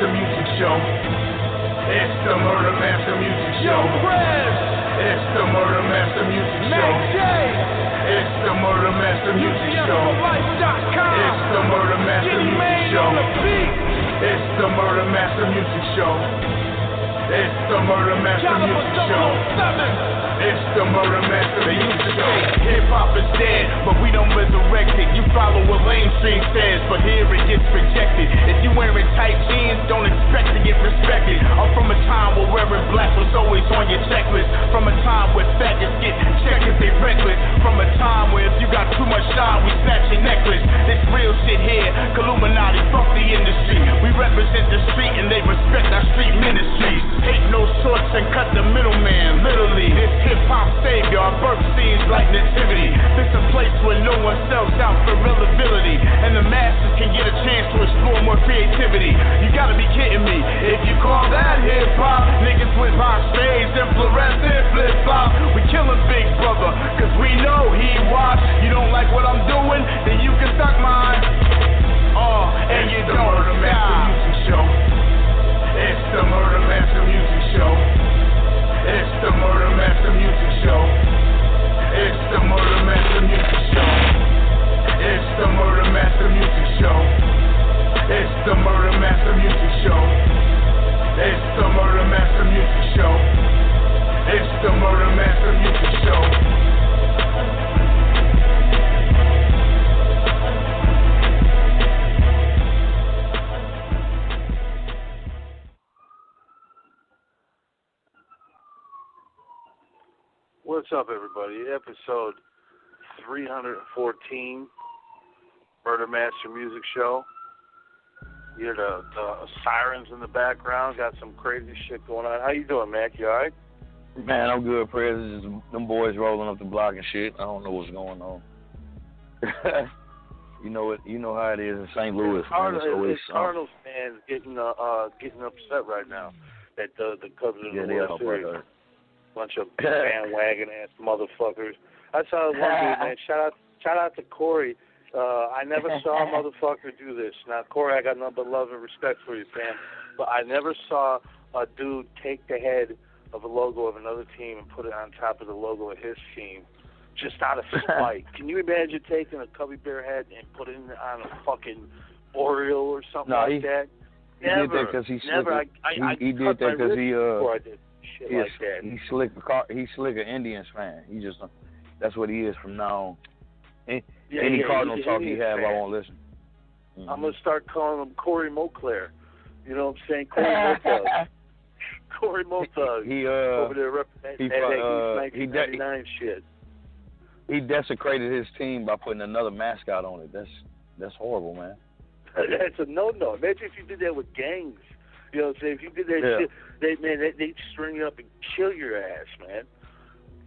Master Music Show. It's the Murder Master Music Show. It's the Murder Master Music Show. It's the Murder Master Music Show. It's the Murder Master Music Show. It's the Murder Master Music Show. It's the Murder Master Music Show. It's the Murder Master Music Show. Hip-hop is dead, but we don't resurrect it. You follow what lamestream says, but here it gets rejected. If you wearing tight jeans, don't expect to get respected. I'm from a time where wearing black was always on your checklist. From a time where faggots get checked if they reckless. From a time where if you got too much shine, we snatch your necklace. This real shit here, Illuminati, fuck the industry. We represent the street and they respect our street ministries. Hate no sorts and cut the middleman, literally. This hip-hop savior, our birth scenes like nativity. This a place where no one sells out for relevability, and the masses can get a chance to explore more creativity. You gotta be kidding me. If you call that hip-hop, niggas with box shades and fluorescent flip-flop. We killing Big Brother, cause we know he watch. You don't like what I'm doing, then you can suck mine. And you don't Murder Master Music Show. It's the Murder Master Music Show. It's the Murder Master Music Show. It's the Murder Master Music Show. It's the Murder Master Music Show. It's the Murder Master Music Show. It's the Murder Master Music Show. It's the Murder Master Music Show. What's up, everybody? Episode 314, Murder Master Music Show. You hear the sirens in the background. Got some crazy shit going on. How you doing, Mac? You all right? Man, I'm good, Prez. It's just them boys rolling up the block and shit. I don't know what's going on. You know it. You know how it is in St. Louis. It's Cardinals fans getting upset right now that the Cubs are in the World Series. Bunch of bandwagon ass motherfuckers. I saw one dude, man. Shout out to Corey. I never saw a motherfucker do this. Now, Corey, I got nothing but love and respect for you, fam. But I never saw a dude take the head of a logo of another team and put it on top of the logo of his team, just out of spite. Can you imagine taking a Cubby Bear head and putting it on a fucking Oriole or something like that? He did that because he did that because he before I did. Shit like that. He's slick an Indians fan. He just that's what he is from now on. Any Cardinal talk he have, I won't listen. Mm-hmm. I'm gonna start calling him Corey Moclair. You know what I'm saying? Corey Motug. Corey Motug. He over there representing that 1999 shit. He desecrated his team by putting another mascot on it. That's horrible, man. That's a no-no. Imagine if you did that with gangs. You know what I'm saying? If you did that shit, they'd string you up and kill your ass, man.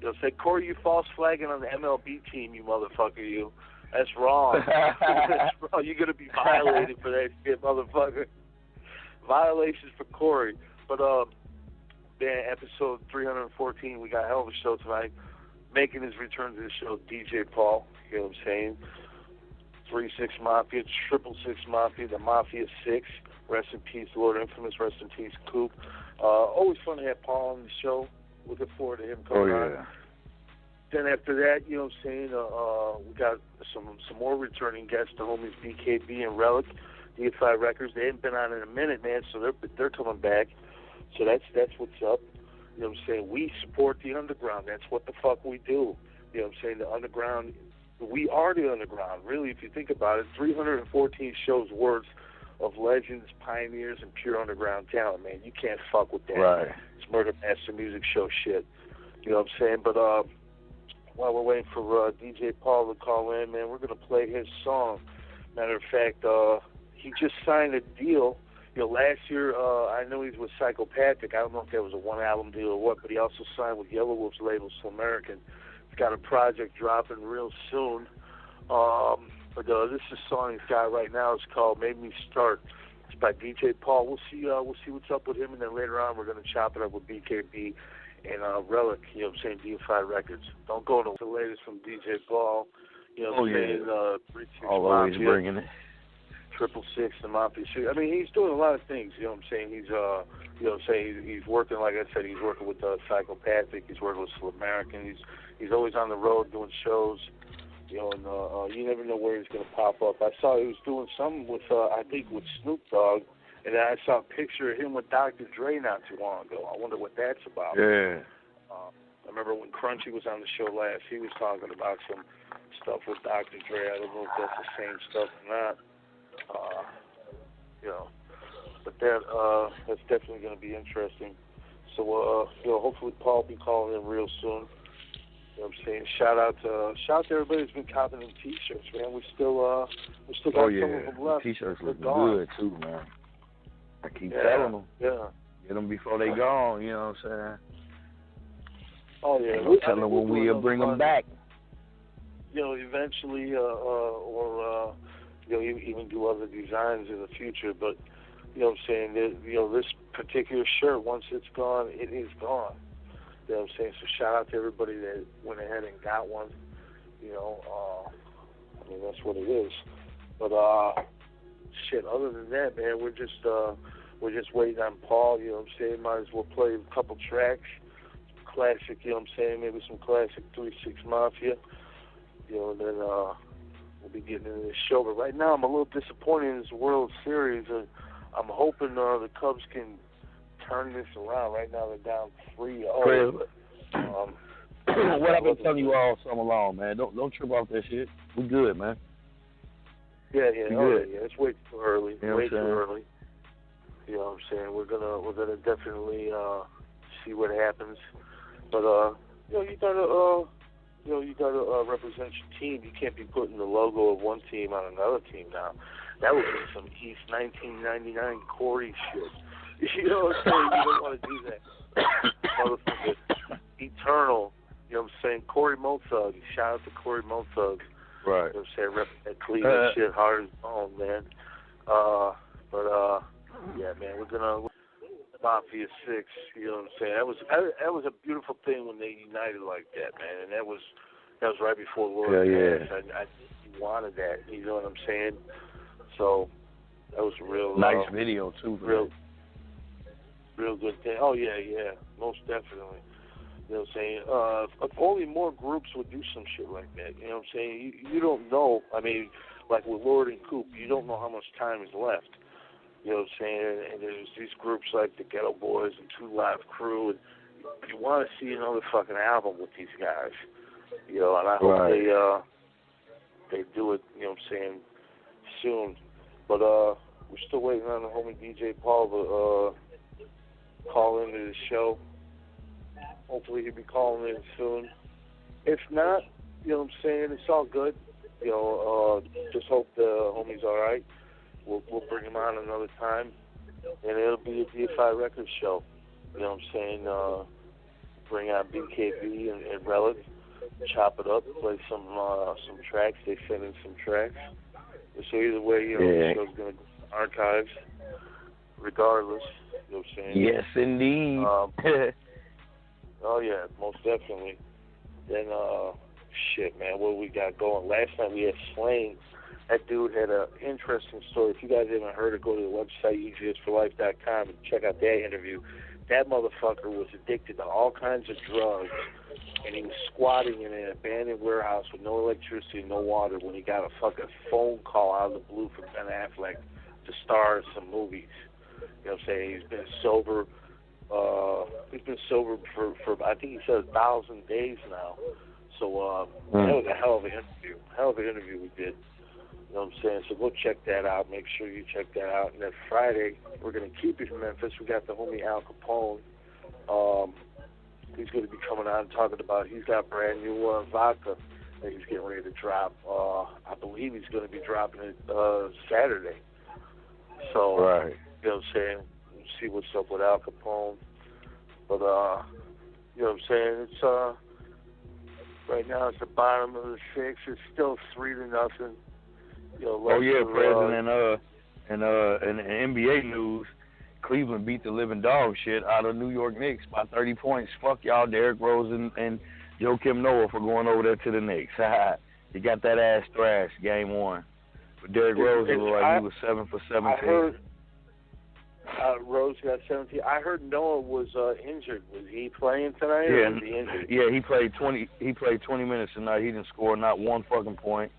You know what I'm saying? Corey, you false flagging on the MLB team, you motherfucker, you. That's wrong. That's wrong. You're going to be violated for that shit, motherfucker. Violations for Corey. But, man, episode 314, we got a hell of a show tonight. Making his return to the show, DJ Paul. You know what I'm saying? 3-6 Mafia, 666 Mafia, the Mafia 6. Rest in peace, Lord Infamous. Rest in peace, Coop. Always fun to have Paul on the show. Looking forward to him coming on. Then after that, you know what I'm saying, we got some more returning guests, the homies BKB and Relik, Deified Records. They haven't been on in a minute, man, so they're coming back. So that's what's up. You know what I'm saying? We support the underground. That's what the fuck we do. You know what I'm saying? The underground, we are the underground. Really, if you think about it, 314 shows worth of legends, pioneers, and pure underground talent, man. You can't fuck with that. Right. It's Murder Master Music Show shit. You know what I'm saying? But while we're waiting for DJ Paul to call in, man, we're going to play his song. Matter of fact, he just signed a deal. You know, last year, I know he's with Psychopathic. I don't know if that was a one-album deal or what, but he also signed with Yellow Wolf's label, So American. He's got a project dropping real soon. But this is a song he's got right now. It's called "Made Me Start." It's by DJ Paul. We'll see what's up with him, and then later on we're going to chop it up with BKB and Relik. You know what I'm saying? Deified Records. Don't go to the latest from DJ Paul. You know what I'm saying? Always bringing it. 666, the Mafia. I mean, he's doing a lot of things. You know what I'm saying? He's he's working, like I said, he's working with Psychopathic. He's working with Slow American. He's always on the road doing shows. You know, and you never know where he's gonna pop up. I saw he was doing something with I think with Snoop Dogg, and then I saw a picture of him with Dr. Dre not too long ago. I wonder what that's about. Yeah. I remember when Crunchy was on the show last, he was talking about some stuff with Dr. Dre. I don't know if that's the same stuff or not. You know, but that's definitely going to be interesting. So, hopefully Paul will be calling in real soon. You know what I'm saying? Shout out to everybody who's been copping them T-shirts, man. We still got some of them left. T-shirts look good too, man. I keep telling them. Yeah. Get them before they gone. You know what I'm saying? Oh yeah. We'll tell them when we'll bring them back. You know, eventually, or even do other designs in the future. But you know what I'm saying? This particular shirt, once it's gone, it is gone. You know what I'm saying? So shout out to everybody that went ahead and got one. You know, I mean, that's what it is. But other than that, man, we're just waiting on Paul. You know what I'm saying? Might as well play a couple tracks, classic. You know what I'm saying? Maybe some classic 3-6 Mafia. You know, and then we'll be getting into this show. But right now, I'm a little disappointed in this World Series. I'm hoping the Cubs can turn this around. Right now, they're down 3-0. What I've been telling you all summer long, man. Don't trip off that shit. We good, man. Yeah. Good. Yeah. It's way too early. You know way too early. You know what I'm saying? We're gonna definitely see what happens. But you gotta represent your team. You can't be putting the logo of one team on another team now. That would be some East 1999 Corey shit. You know what I'm saying? You don't want to do that. Motherfucker, Eternal. You know what I'm saying? Corey Mozug. Shout out to Corey Mozug. Right. You know what I'm saying? Rep that Cleveland shit hard as bone, man. Yeah, man, we're gonna Mafia 6. You know what I'm saying? That was a beautiful thing when they united like that, man. And that was right before Lord passed. I wanted that. You know what I'm saying? So that was a real nice video too. Real good thing. Oh yeah, most definitely. You know what I'm saying? If only more groups would do some shit like that. You know what I'm saying? You don't know. I mean, like with Lord and Coop, you don't know how much time is left. You know what I'm saying? And there's these groups like the Ghetto Boys and Two Live Crew, and you want to see another fucking album with these guys. You know, and I hope they do it. You know what I'm saying? Soon. But we're still waiting on the homie DJ Paul to call into the show. Hopefully he'll be calling in soon. If not, you know what I'm saying, it's all good. You know, just hope the homie's all right. We'll bring him on another time, and it'll be a Deified Records show. You know what I'm saying? Bring out BKB and Relik, chop it up, play some tracks. They send in some tracks. So either way, you know, the show's going to go to archives, regardless. You know what I'm saying? Yes, indeed. Oh, yeah, most definitely. Then, shit, man, what we got going? Last night we had Slain. That dude had an interesting story. If you guys haven't heard it, go to the website, easyisforlife.com, and check out that interview. That motherfucker was addicted to all kinds of drugs, and he was squatting in an abandoned warehouse with no electricity and no water when he got a fucking phone call out of the blue from Ben Affleck to star in some movies. You know what I'm saying? He's been sober. For I think he said 1,000 days now. So that was a hell of an interview. We did. You know what I'm saying? So go check that out. Make sure you check that out. And then Friday, we're going to keep it in Memphis. We got the homie Al Capone. He's going to be coming on talking about, he's got brand new vodka that he's getting ready to drop. I believe he's going to be dropping it Saturday. So, you know what I'm saying? See what's up with Al Capone. But, you know what I'm saying? It's, right now it's the bottom of the 6th. It's still 3-0. You know, President, and NBA news, Cleveland beat the living dog shit out of New York Knicks by 30 points. Fuck y'all, Derrick Rose and Joakim Noah for going over there to the Knicks. You got that ass thrashed, game 1. Derrick Rose looked like he was 7 for 17. I heard Rose got 17. I heard Noah was injured. Was he playing tonight? Yeah, or was he injured? Yeah, he played 20. He played 20 minutes tonight. He didn't score not one fucking point.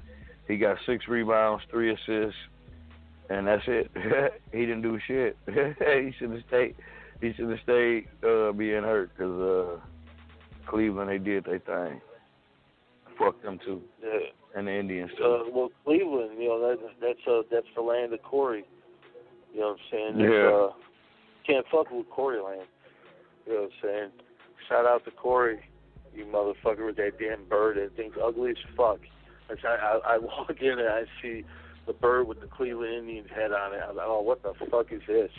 He got 6 rebounds, 3 assists, and that's it. He didn't do shit. He should have stayed. He should have stayed being hurt because Cleveland, they did their thing. Fuck them too. Yeah. And the Indians too. Well, Cleveland, that's the land of Corey. You know what I'm saying? Yeah. Can't fuck with Corey land. You know what I'm saying? Shout out to Corey, you motherfucker with that damn bird. That thing's ugly as fuck. I walk in and I see the bird with the Cleveland Indians head on it. I'm like, oh, what the fuck is this?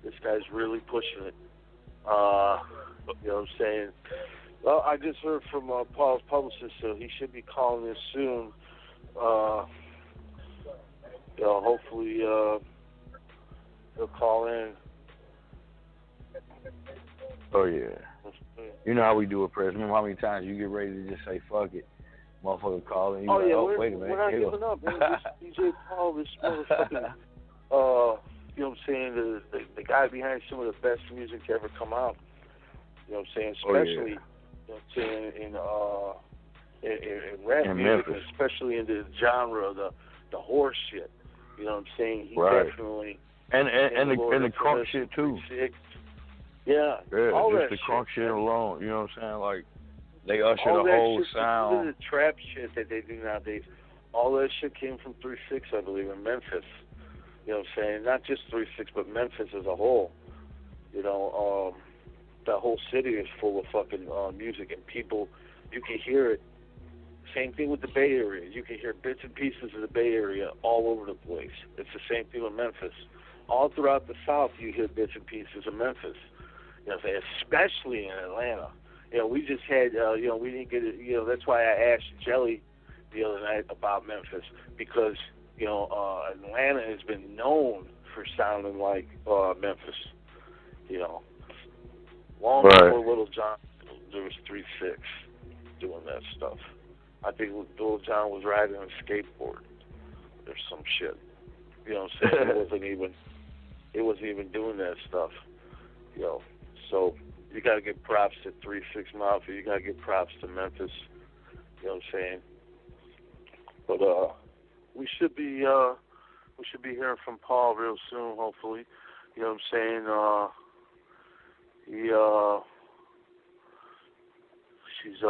This guy's really pushing it. You know what I'm saying? Well, I just heard from Paul's publicist, so he should be calling us soon. Hopefully he'll call in. Oh, yeah. You know how we do it, Press. Remember how many times you get ready to just say, fuck it. Motherfucker calling. Oh, yeah, wait a minute. We're not giving up, man. This DJ Paul, this motherfucking, you know what I'm saying, the guy behind some of the best music to ever come out. You know what I'm saying? Especially, you know what I'm saying, in rap in music, Memphis. especially in the genre, the horse shit. You know what I'm saying? He definitely... And the crunk shit, too. Yeah. All just that the crunk shit man. alone. You know what I'm saying? Like, they usher all the whole shit, sound. The trap shit that they do nowadays, all that shit came from 3-6, I believe, in Memphis. You know what I'm saying? Not just 3-6, but Memphis as a whole. You know, that whole city is full of fucking music, and people, you can hear it. Same thing with the Bay Area. You can hear bits and pieces of the Bay Area all over the place. It's the same thing with Memphis. All throughout the South, you hear bits and pieces of Memphis. You know what I'm saying? Especially in Atlanta. You know, we just had, we didn't get it. You know, that's why I asked Jelly the other night about Memphis, because, you know, Atlanta has been known for sounding like Memphis. You know, long before Little John, there was 3-6 doing that stuff. I think Little John was riding a skateboard or some shit. You know what I'm saying? It wasn't even doing that stuff. You know, so you got to give props to 3-6 Mafia. You got to give props to Memphis. You know what I'm saying? But we should be hearing from Paul real soon, hopefully. You know what I'm saying? She's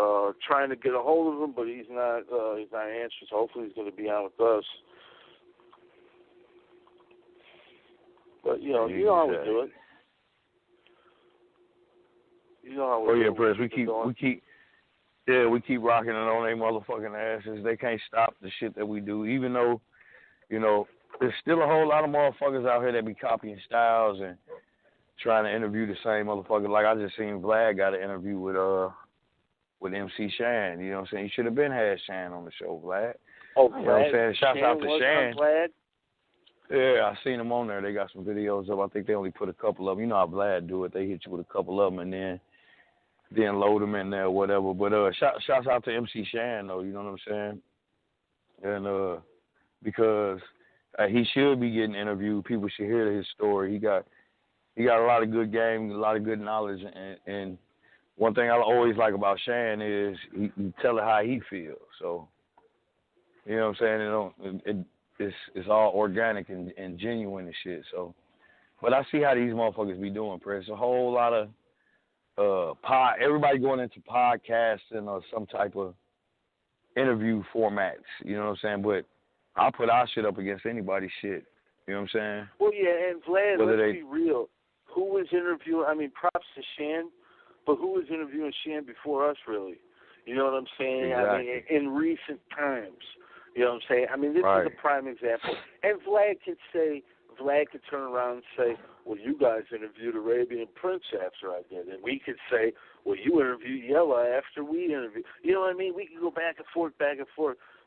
trying to get a hold of him, but he's not answering. So hopefully he's going to be on with us. But you know how we do it. You know how we do it. Press. We keep rocking it on their motherfucking asses. They can't stop the shit that we do, even though, you know, there's still a whole lot of motherfuckers out here that be copying styles and trying to interview the same motherfucker. Like I just seen Vlad got an interview with MC Shan. You know what I'm saying? He should have been had Shan on the show, Vlad. Oh, Vlad. You know what I'm saying? Shouts out to Shan. Vlad? Yeah, I seen him on there. They got some videos up. I think they only put a couple of them. You know how Vlad do it. They hit you with a couple of them and then load them in there or whatever. But shouts out to MC Shan, though. You know what I'm saying? And because he should be getting interviewed. People should hear his story. He got a lot of good game, a lot of good knowledge. And one thing I always like about Shan is he tell it how he feels. So, you know what I'm saying? It's all organic and genuine and shit. So, but I see how these motherfuckers be doing, Press. A whole lot of everybody going into podcasting or some type of interview formats. You know what I'm saying? But I put our shit up against anybody's shit. You know what I'm saying? Well, yeah, and Vlad, let's be real. Who was interviewing? I mean, props to Shan, but who was interviewing Shan before us, really? You know what I'm saying? Exactly. I mean, in recent times. You know what I'm saying? I mean, this is a prime example. And Vlad could turn around and say, well, you guys interviewed Arabian Prince after I did. And we could say, well, you interviewed Yella after we interviewed. You know what I mean? We could go back and forth.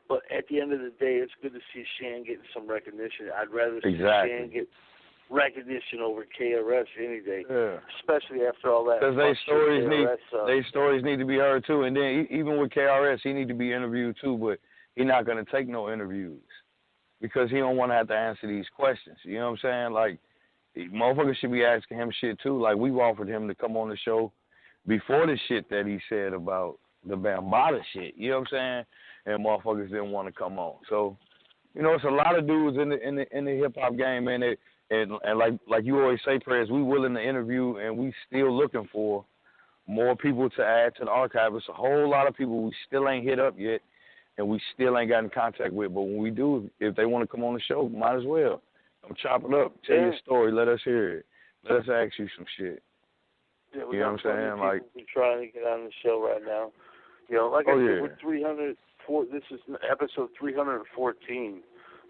But at the end of the day, it's good to see Shan getting some recognition. I'd rather see Shan get recognition over KRS any day, especially after all that. Because their stories need to be heard, too. And then even with KRS, he need to be interviewed, too, but he's not going to take no interviews because he don't want to have to answer these questions. You know what I'm saying? Like, motherfuckers should be asking him shit too. Like, we've offered him to come on the show before the shit that he said about the Bambaataa shit. You know what I'm saying? And motherfuckers didn't want to come on. So, you know, it's a lot of dudes in the hip hop game, man. And like you always say, Prez, we willing to interview, and we still looking for more people to add to the archive. It's a whole lot of people we still ain't hit up yet, and we still ain't got in contact with. But when we do, if they want to come on the show, might as well. Chop it up. Tell your story. Let us hear it. Let us ask you some shit. Yeah, you know what I'm saying? Like, we're trying to get on the show right now. You know, like I said, we're 304. This is episode 314.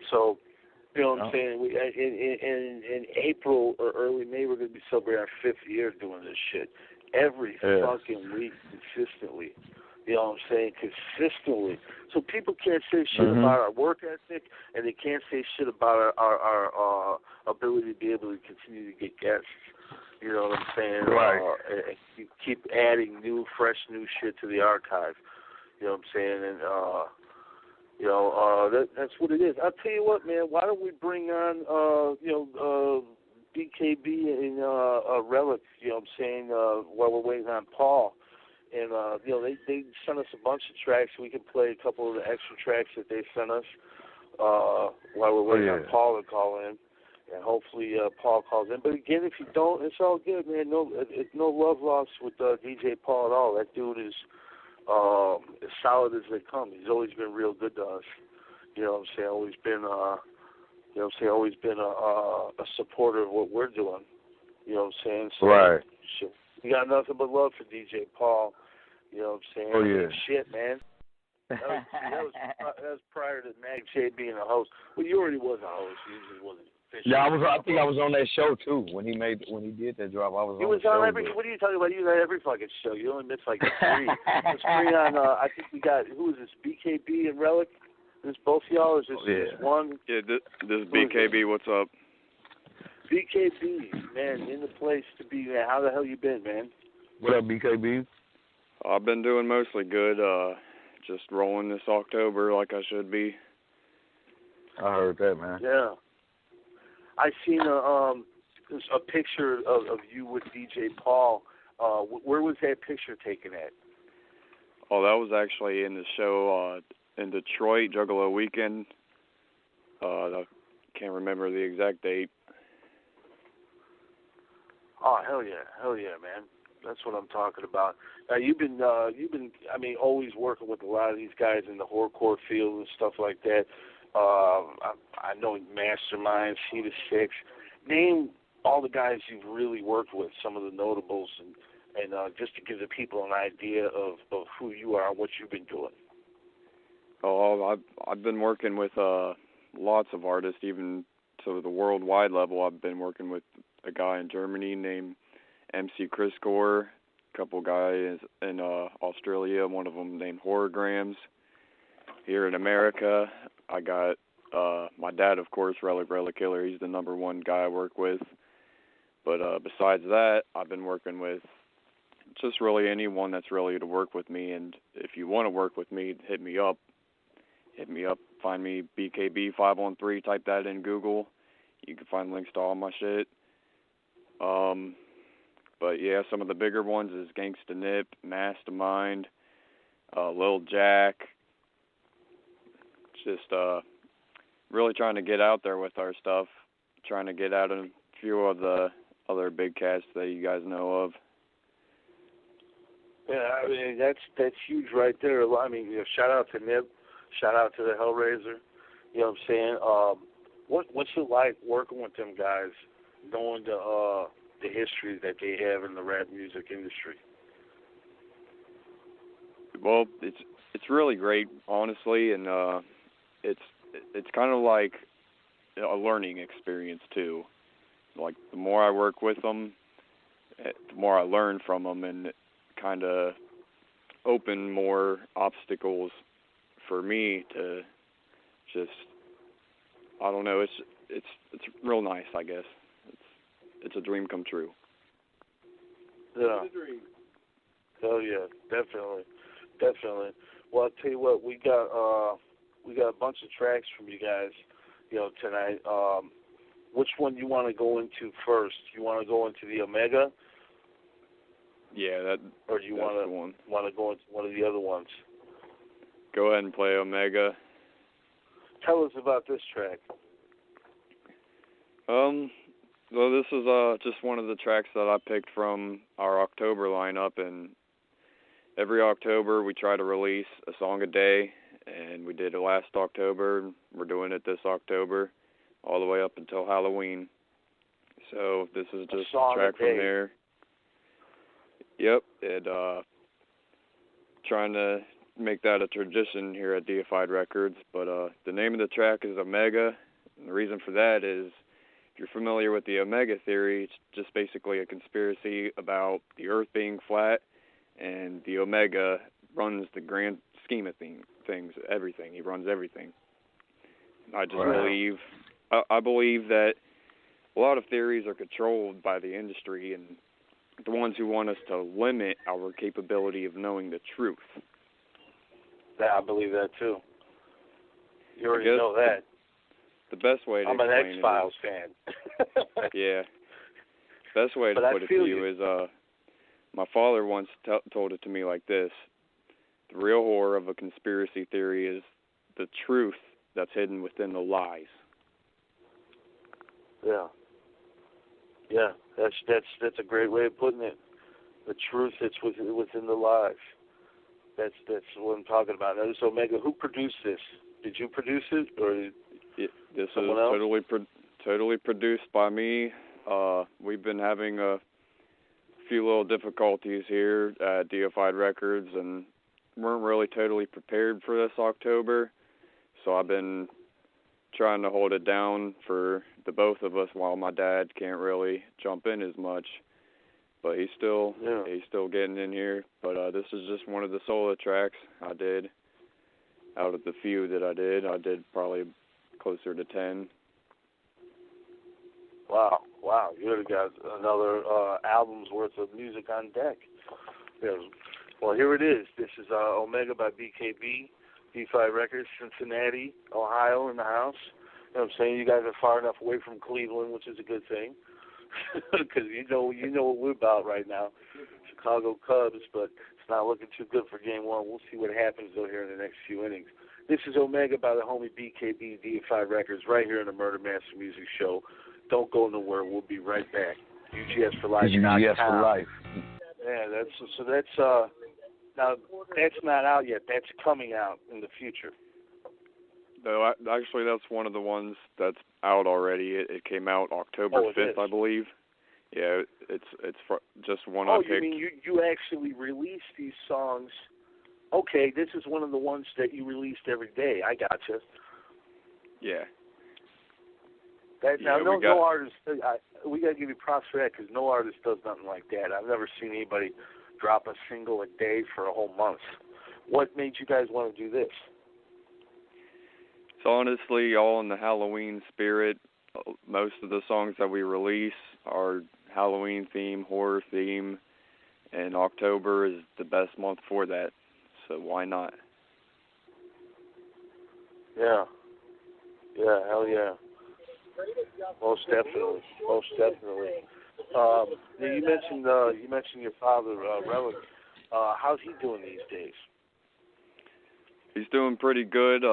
So, you know what I'm saying? We in April or early May, we're going to be celebrating our 5th year doing this shit every fucking week consistently. You know what I'm saying? Consistently. So people can't say shit about our work ethic, and they can't say shit about our ability to be able to continue to get guests. You know what I'm saying? Right. And keep adding fresh new shit to the archive. You know what I'm saying? And, that's what it is. I'll tell you what, man, why don't we bring on, BKB and Relik, you know what I'm saying, while we're waiting on Paul. And, they sent us a bunch of tracks. We can play a couple of the extra tracks that they sent us while we're waiting on Paul to call in. And hopefully Paul calls in. But again, if you don't, it's all good, man. No love lost with DJ Paul at all. That dude is as solid as they come. He's always been real good to us. You know what I'm saying? Always been a supporter of what we're doing. You know what I'm saying? So, right. We got nothing but love for DJ Paul. You know what I'm saying? Oh, yeah. Shit, man. That was prior to Mag J being a host. Well, you already was a host. You just wasn't official. Yeah, I think I was on that show too when he did that drop. I was on the show. What are you talking about? You was on every fucking show. You only missed like 3. There's 3 on. I think we got, who is this? BKB and Relik. Is this both y'all? Or is this one? Yeah, this is BKB. What's up? BKB, man, in the place to be, man. How the hell you been, man? What up, BKB? I've been doing mostly good. Just rolling this October like I should be. I heard that, man. Yeah. I seen a picture of you with DJ Paul. Where was that picture taken at? Oh, that was actually in the show in Detroit, Juggalo Weekend. I can't remember the exact date. Oh, hell yeah, man. That's what I'm talking about. You've been, I mean, always working with a lot of these guys in the horrorcore field and stuff like that. I know Mastermind, C-6. Name all the guys you've really worked with, some of the notables, and just to give the people an idea of who you are and what you've been doing. Oh, I've been working with lots of artists, even to the worldwide level. I've been working with a guy in Germany named MC Chris Gore, a couple guys in Australia, one of them named Horrorgrams. Here in America, I got my dad, of course, Relik Killer. He's the #1 guy I work with. But besides that, I've been working with just really anyone that's ready to work with me. And if you want to work with me, hit me up. Find me BKB513. Type that in Google. You can find links to all my shit. But yeah, some of the bigger ones is Gangsta Nip, Mastermind, Lil Jack. Just really trying to get out there with our stuff. Trying to get out a few of the other big cats that you guys know of. Yeah, I mean that's huge right there. I mean, shout out to Nip, shout out to the Hellraiser. You know what I'm saying? What's it like working with them guys, knowing the history that they have in the rap music industry? Well, it's really great, honestly, and it's kind of like a learning experience too. Like the more I work with them, the more I learn from them, and kind of open more obstacles for me to just, I don't know, it's real nice, I guess. It's a dream come true. Yeah. Oh yeah, definitely. Well, I'll tell you what, we got a bunch of tracks from you guys. tonight. Which one you want to go into first? You want to go into the Omega? Yeah, or do you want to go into one of the other ones? Go ahead and play Omega. Tell us about this track. Well, this is just one of the tracks that I picked from our October lineup, and every October we try to release a song a day, and we did it last October. We're doing it this October, all the way up until Halloween. So this is just a track from there. Yep, and trying to make that a tradition here at Deified Records. But the name of the track is Omega, and the reason for that is, if you're familiar with the Omega theory, it's just basically a conspiracy about the Earth being flat, and the Omega runs the grand scheme of things, everything. He runs everything. I just believe, I believe that a lot of theories are controlled by the industry and the ones who want us to limit our capability of knowing the truth. Yeah, I believe that too. You already know that. The best way to I'm an X-Files fan. Yeah. Best way to put it to you is, my father once told it to me like this: the real horror of a conspiracy theory is the truth that's hidden within the lies. Yeah. Yeah, that's a great way of putting it. The truth that's within the lies. That's what I'm talking about. Now, this Omega, who produced this? Did you produce it, or this someone is else? totally produced by me. We've been having a few little difficulties here at Deified Records, and weren't really totally prepared for this October. So I've been trying to hold it down for the both of us while my dad can't really jump in as much. But he's still getting in here. But this is just one of the solo tracks I did. Out of the few that I did probably closer to 10. Wow, you already got another album's worth of music on deck. Yeah. Well, here it is. This is Omega by BKB, Deified Records, Cincinnati, Ohio, in the house. You know what I'm saying? You guys are far enough away from Cleveland, which is a good thing, because you know what we're about right now, Chicago Cubs. But it's not looking too good for Game 1. We'll see what happens though here in the next few innings. This is Omega by the homie BKB, Deified Records, right here in the Murder Master Music Show. Don't go nowhere. We'll be right back. UGS for Life. UGS for Life. Yeah, that's now that's not out yet. That's coming out in the future. No, actually, that's one of the ones that's out already. It came out October 5th, I believe. Yeah, it's just one I picked. Oh, you mean you actually release these songs? Okay, this is one of the ones that you released every day. I gotcha. Yeah. No artist. We gotta give you props for that, because no artist does nothing like that. I've never seen anybody drop a single a day for a whole month. What made you guys want to do this? It's honestly all in the Halloween spirit. Most of the songs that we release are Halloween theme, horror theme, and October is the best month for that. So why not? Yeah, hell yeah. Most definitely. You mentioned your father, Relik. How's he doing these days? He's doing pretty good.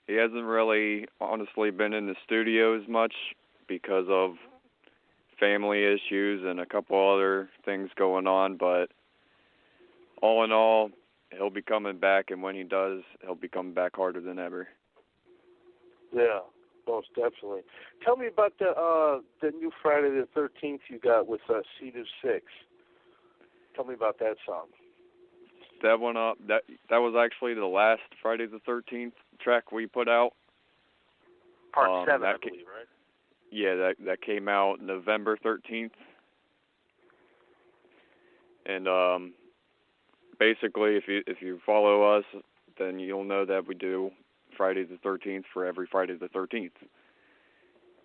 He hasn't really, honestly, been in the studio as much because of family issues and a couple other things going on. But all in all, he'll be coming back, and when he does, he'll be coming back harder than ever. Yeah. Most definitely. Tell me about the new Friday the 13th you got with Seed of Six. Tell me about that song. That one that was actually the last Friday the 13th track we put out. Part 7, I believe, right? Yeah, that came out November 13th. And basically, if you follow us, then you'll know that we do Friday the 13th for every Friday the 13th.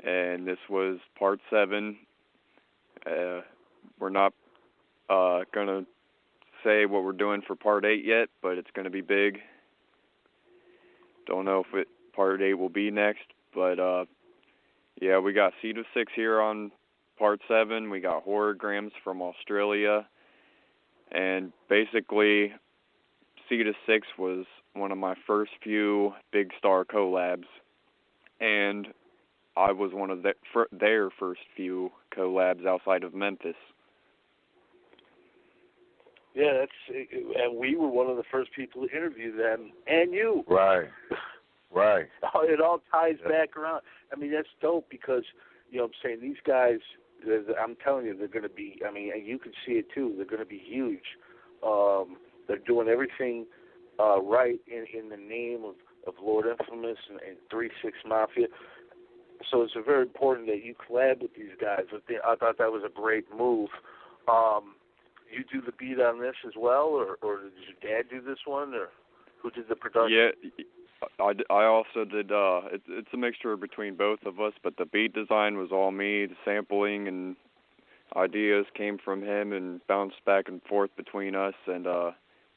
And this was part 7. We're not going to say what we're doing for part 8 yet, but it's going to be big. Don't know if part 8 will be next, But yeah, we got Seed of Six here on Part 7. We got Horrorgrams from Australia. And basically, Seed of Six was one of my first few big star collabs. And I was one of their first few collabs outside of Memphis. Yeah, and we were one of the first people to interview them, and you. Right. It all ties back around. I mean, that's dope because, you know what I'm saying, these guys, I'm telling you, they're going to be, I mean, and you can see it too, they're going to be huge. They're doing everything right in the name of Lord Infamous and 3-6 Mafia. So it's very important that you collab with these guys. I thought that was a great move. You do the beat on this as well, or did your dad do this one, or who did the production? Yeah, I also did. It's a mixture between both of us, but the beat design was all me. The sampling and ideas came from him and bounced back and forth between us. And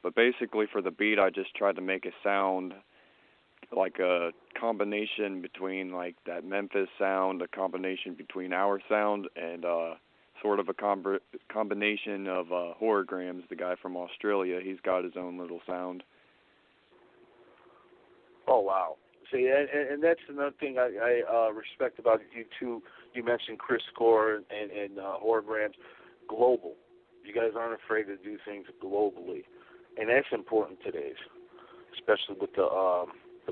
but basically for the beat, I just tried to make it sound like a combination between like that Memphis sound, a combination between our sound, and sort of a combination of Horrorgrams, the guy from Australia. He's got his own little sound. Oh, wow. See, and that's another thing I respect about you two. You mentioned Chris Score and Horrorgrams. Global. You guys aren't afraid to do things globally. And that's important today, especially with the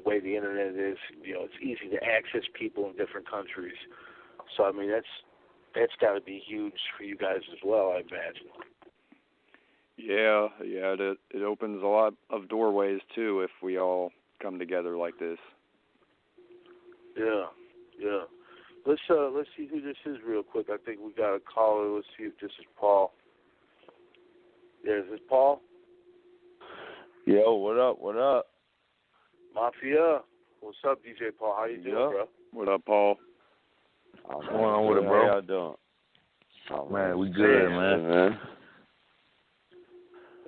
way the Internet is. You know, it's easy to access people in different countries. So, I mean, that's got to be huge for you guys as well, I imagine. Yeah, it opens a lot of doorways too if we all come together like this. Yeah. Let's see who this is real quick. I think we got a caller. Let's see if this is Paul. Yeah, is this Paul? Yo, what up? Mafia. What's up, DJ Paul? How you doing, bro? What up, Paul? What's going on with it, bro? How y'all doing? Oh, man, we good, man.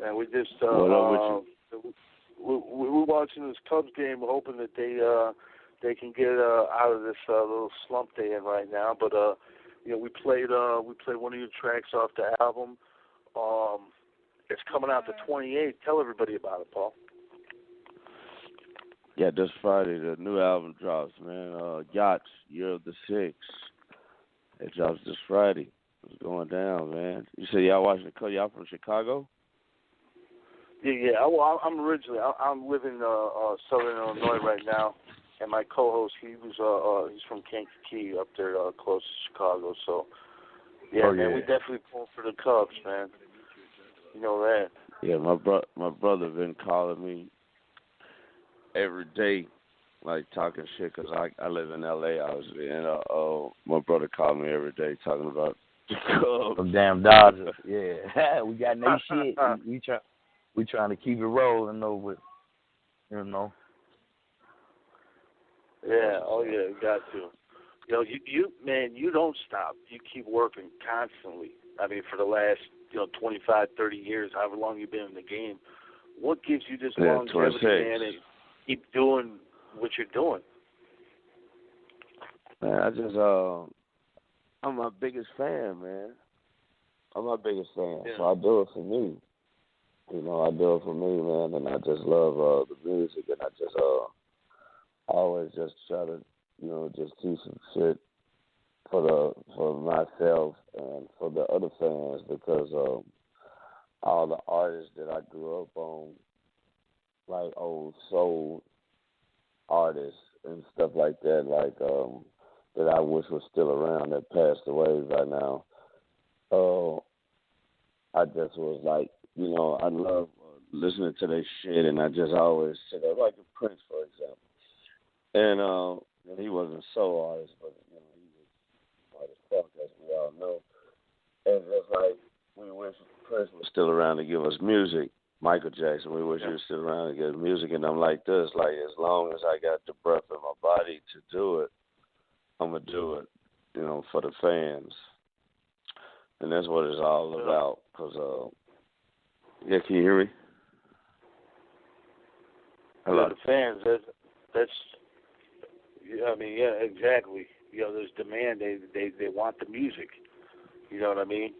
And we just what up with you? We're watching this Cubs game, hoping that they can get out of this little slump they're in right now. But you know, we played one of your tracks off the album. It's coming out the 28th. Tell everybody about it, Paul. Yeah, this Friday the new album drops, man. Yachts, Year of the Six. It drops this Friday. It's going down, man. You said y'all watching the Cubs? Y'all from Chicago? Yeah. Well, I'm originally. I'm living in Southern Illinois right now, and my co-host he's from Kankakee up there close to Chicago. So yeah, man, we definitely pull for the Cubs, man. You know that. Yeah, my brother been calling me every day, like talking shit, because I live in L.A. obviously, and my brother called me every day talking about the Cubs. Them damn Dodgers. Yeah, we got no shit. We trying to keep it rolling though, with, you know. Yeah. Oh yeah, you got to. You know, you man, you don't stop. You keep working constantly. I mean, for the last 25, 30 years, however long you've been in the game. What gives you this longevity, man, and keep doing what you're doing? Man, I just I'm my biggest fan, man. I'm my biggest fan, so I do it for me. You know, I do it for me, man, and I just love the music, and I just always just try to, just keep some shit for myself and for the other fans, because all the artists that I grew up on, like old soul artists and stuff like that, like that I wish was still around that passed away by now. I just was like, I love listening to their shit, and I just always said, like Prince, for example. And he wasn't a soul artist, but he was hard as fuck, as we all know. And it's like we wish Prince was still around to give us music. Michael Jackson, we wish he was still around to give us music. And I'm like this, like as long as I got the breath in my body to do it, I'm gonna do it, for the fans. And that's what it's all about. Cause can you hear me? Hello. The fans. That's I mean, yeah, exactly. You know, there's demand. They want the music. You know what I mean?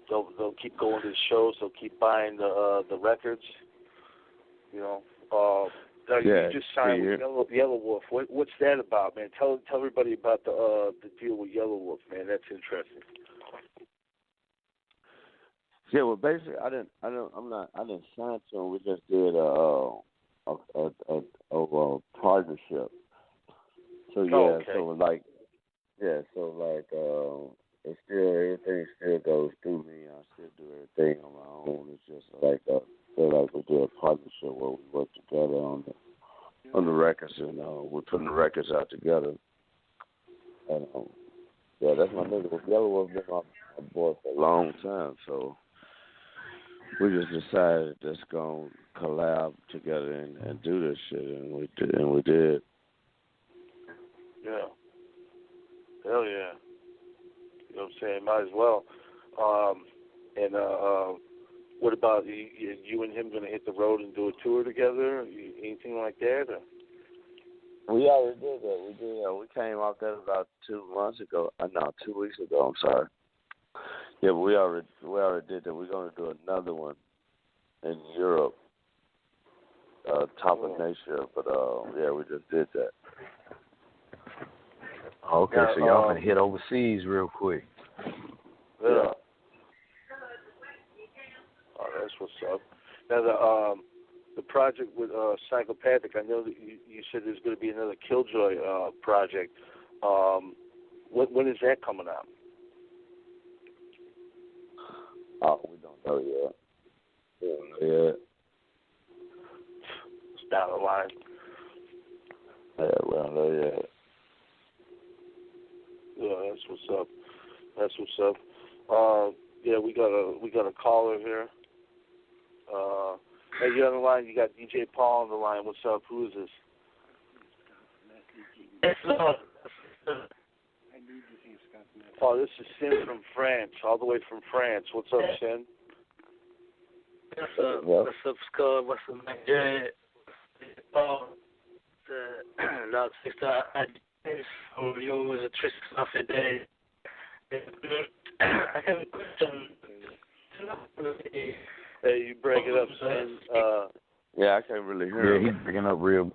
They'll keep going to the shows. They'll keep buying the records. You know. You just signed with Yellow Wolf. What's that about, man? Tell everybody about the deal with Yellow Wolf, man. That's interesting. Yeah, well, basically, I didn't sign to him. We just did a partnership. So it's still everything still goes through me. I still do everything on my own. It's just like I feel like we do a partnership where we work together on the records, and we're putting the records out together. And that's my nigga. Yellow Wolf been my boy for a long time, so we just decided let's go collab together and do this shit, and we did. Yeah. Hell yeah. You know what I'm saying? Might as well. What about you and him going to hit the road and do a tour together? Anything like that? Or? We already did that. We came off that about 2 weeks ago. I'm sorry. Yeah, but we already did that. We're going to do another one in Europe, top of Asia. But we just did that. Okay, so y'all can hit overseas real quick. Yeah. Oh, that's what's up. Now the project with Psychopathic, I know that you said there's going to be another Killjoy project. When is that coming out? Oh, we don't know yet. It's down the line. Yeah, we don't know yet. Yeah, that's what's up. We got a caller here. Hey, you're on the line. You got DJ Paul on the line. What's up? Who is this? Oh, this is Sin from France, all the way from France. What's up, Sin? What's up, Scott? What's up, Mac J? Paul. Laat zich daar voor jou is het triest af en day. I have a question. Hey, you break it up, Sin. Yeah, I can't really hear him. Yeah, he's breaking up real.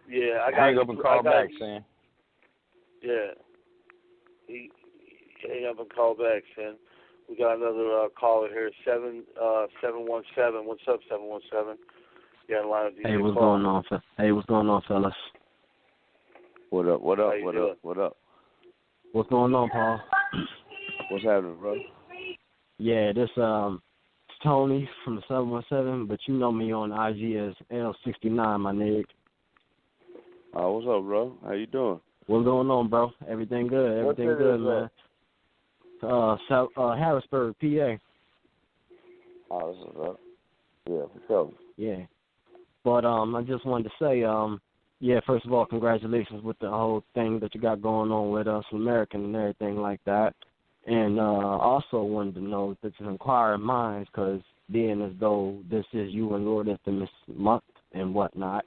Yeah, I got hang up and call back, Sin. Yeah. Hang up and call back, Sin. We got another caller here, 717. What's up, 717? Yeah, in line with DJ what's Paul. going on, what's going on, fellas? What up? What up? What's going on, Paul? What's happening, bro? Yeah, this it's Tony from the 717, but you know me on IG as L69, my nigga. What's up, bro? How you doing? What's going on, bro? Everything good? Everything good, man. Harrisburg, PA. Oh, this is up. Yeah, for sure. Yeah. But I just wanted to say, first of all, congratulations with the whole thing that you got going on with American and everything like that. And also wanted to know that you inquire minds, because being as though this is you and Lord Infamous month and whatnot,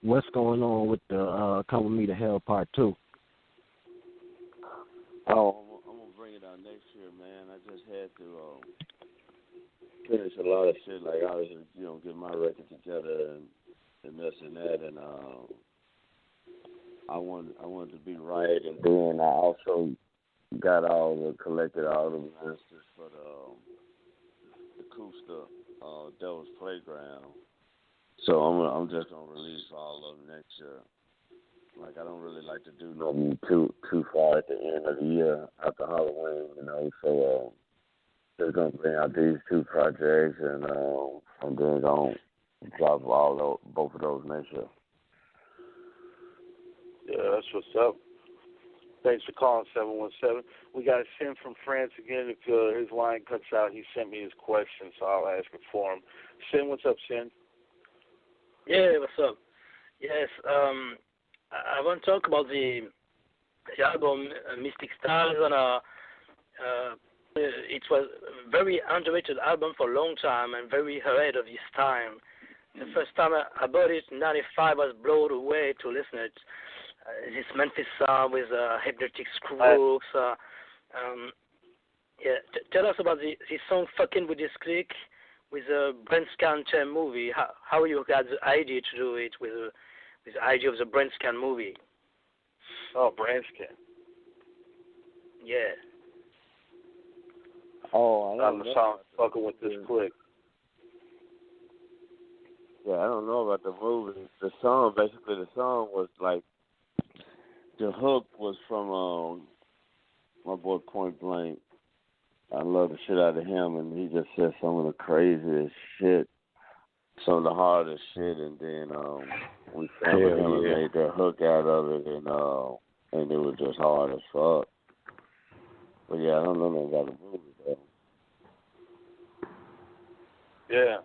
what's going on with the Come With Me to Hell Part 2? Oh, I'm going to bring it out next year, man. I just had to finish a lot of shit, like obviously, get my record together and this and that, and I wanted to be right, and then I also collected all the masters for the Kusta Devil's Playground. So I'm just gonna release all of them next year. Like, I don't really like to do nothing too far at the end of the year after Halloween, So just gonna bring out these 2 projects, and then gonna drop both of those next year. Yeah, that's what's up. Thanks for calling, 717. We got Sin from France again. If his line cuts out, he sent me his question, so I'll ask it for him. Sin, what's up, Sin? Yeah, what's up? Yes, I want to talk about the album Mystic Stars, and it was a very underrated album for a long time and very ahead of its time. The first time I bought it in 95, I was blown away to listen to it. this Memphis sound with Hypnotic Scrooks. Tell us about this song "Fucking with This Click" with a brain scan movie. How you got the idea to do it with the idea of the brain scan movie? Oh, brain scan. Yeah. Oh, I On the song "Fucking with This Click." Yeah, I don't know about the movie. The song was like, the hook was from my boy Point Blank. I love the shit out of him, and he just said some of the craziest shit, some of the hardest shit, and then we sampled him and made that hook out of it, and it was just hard as fuck. But yeah, I don't know nothing about the movie though. Yeah.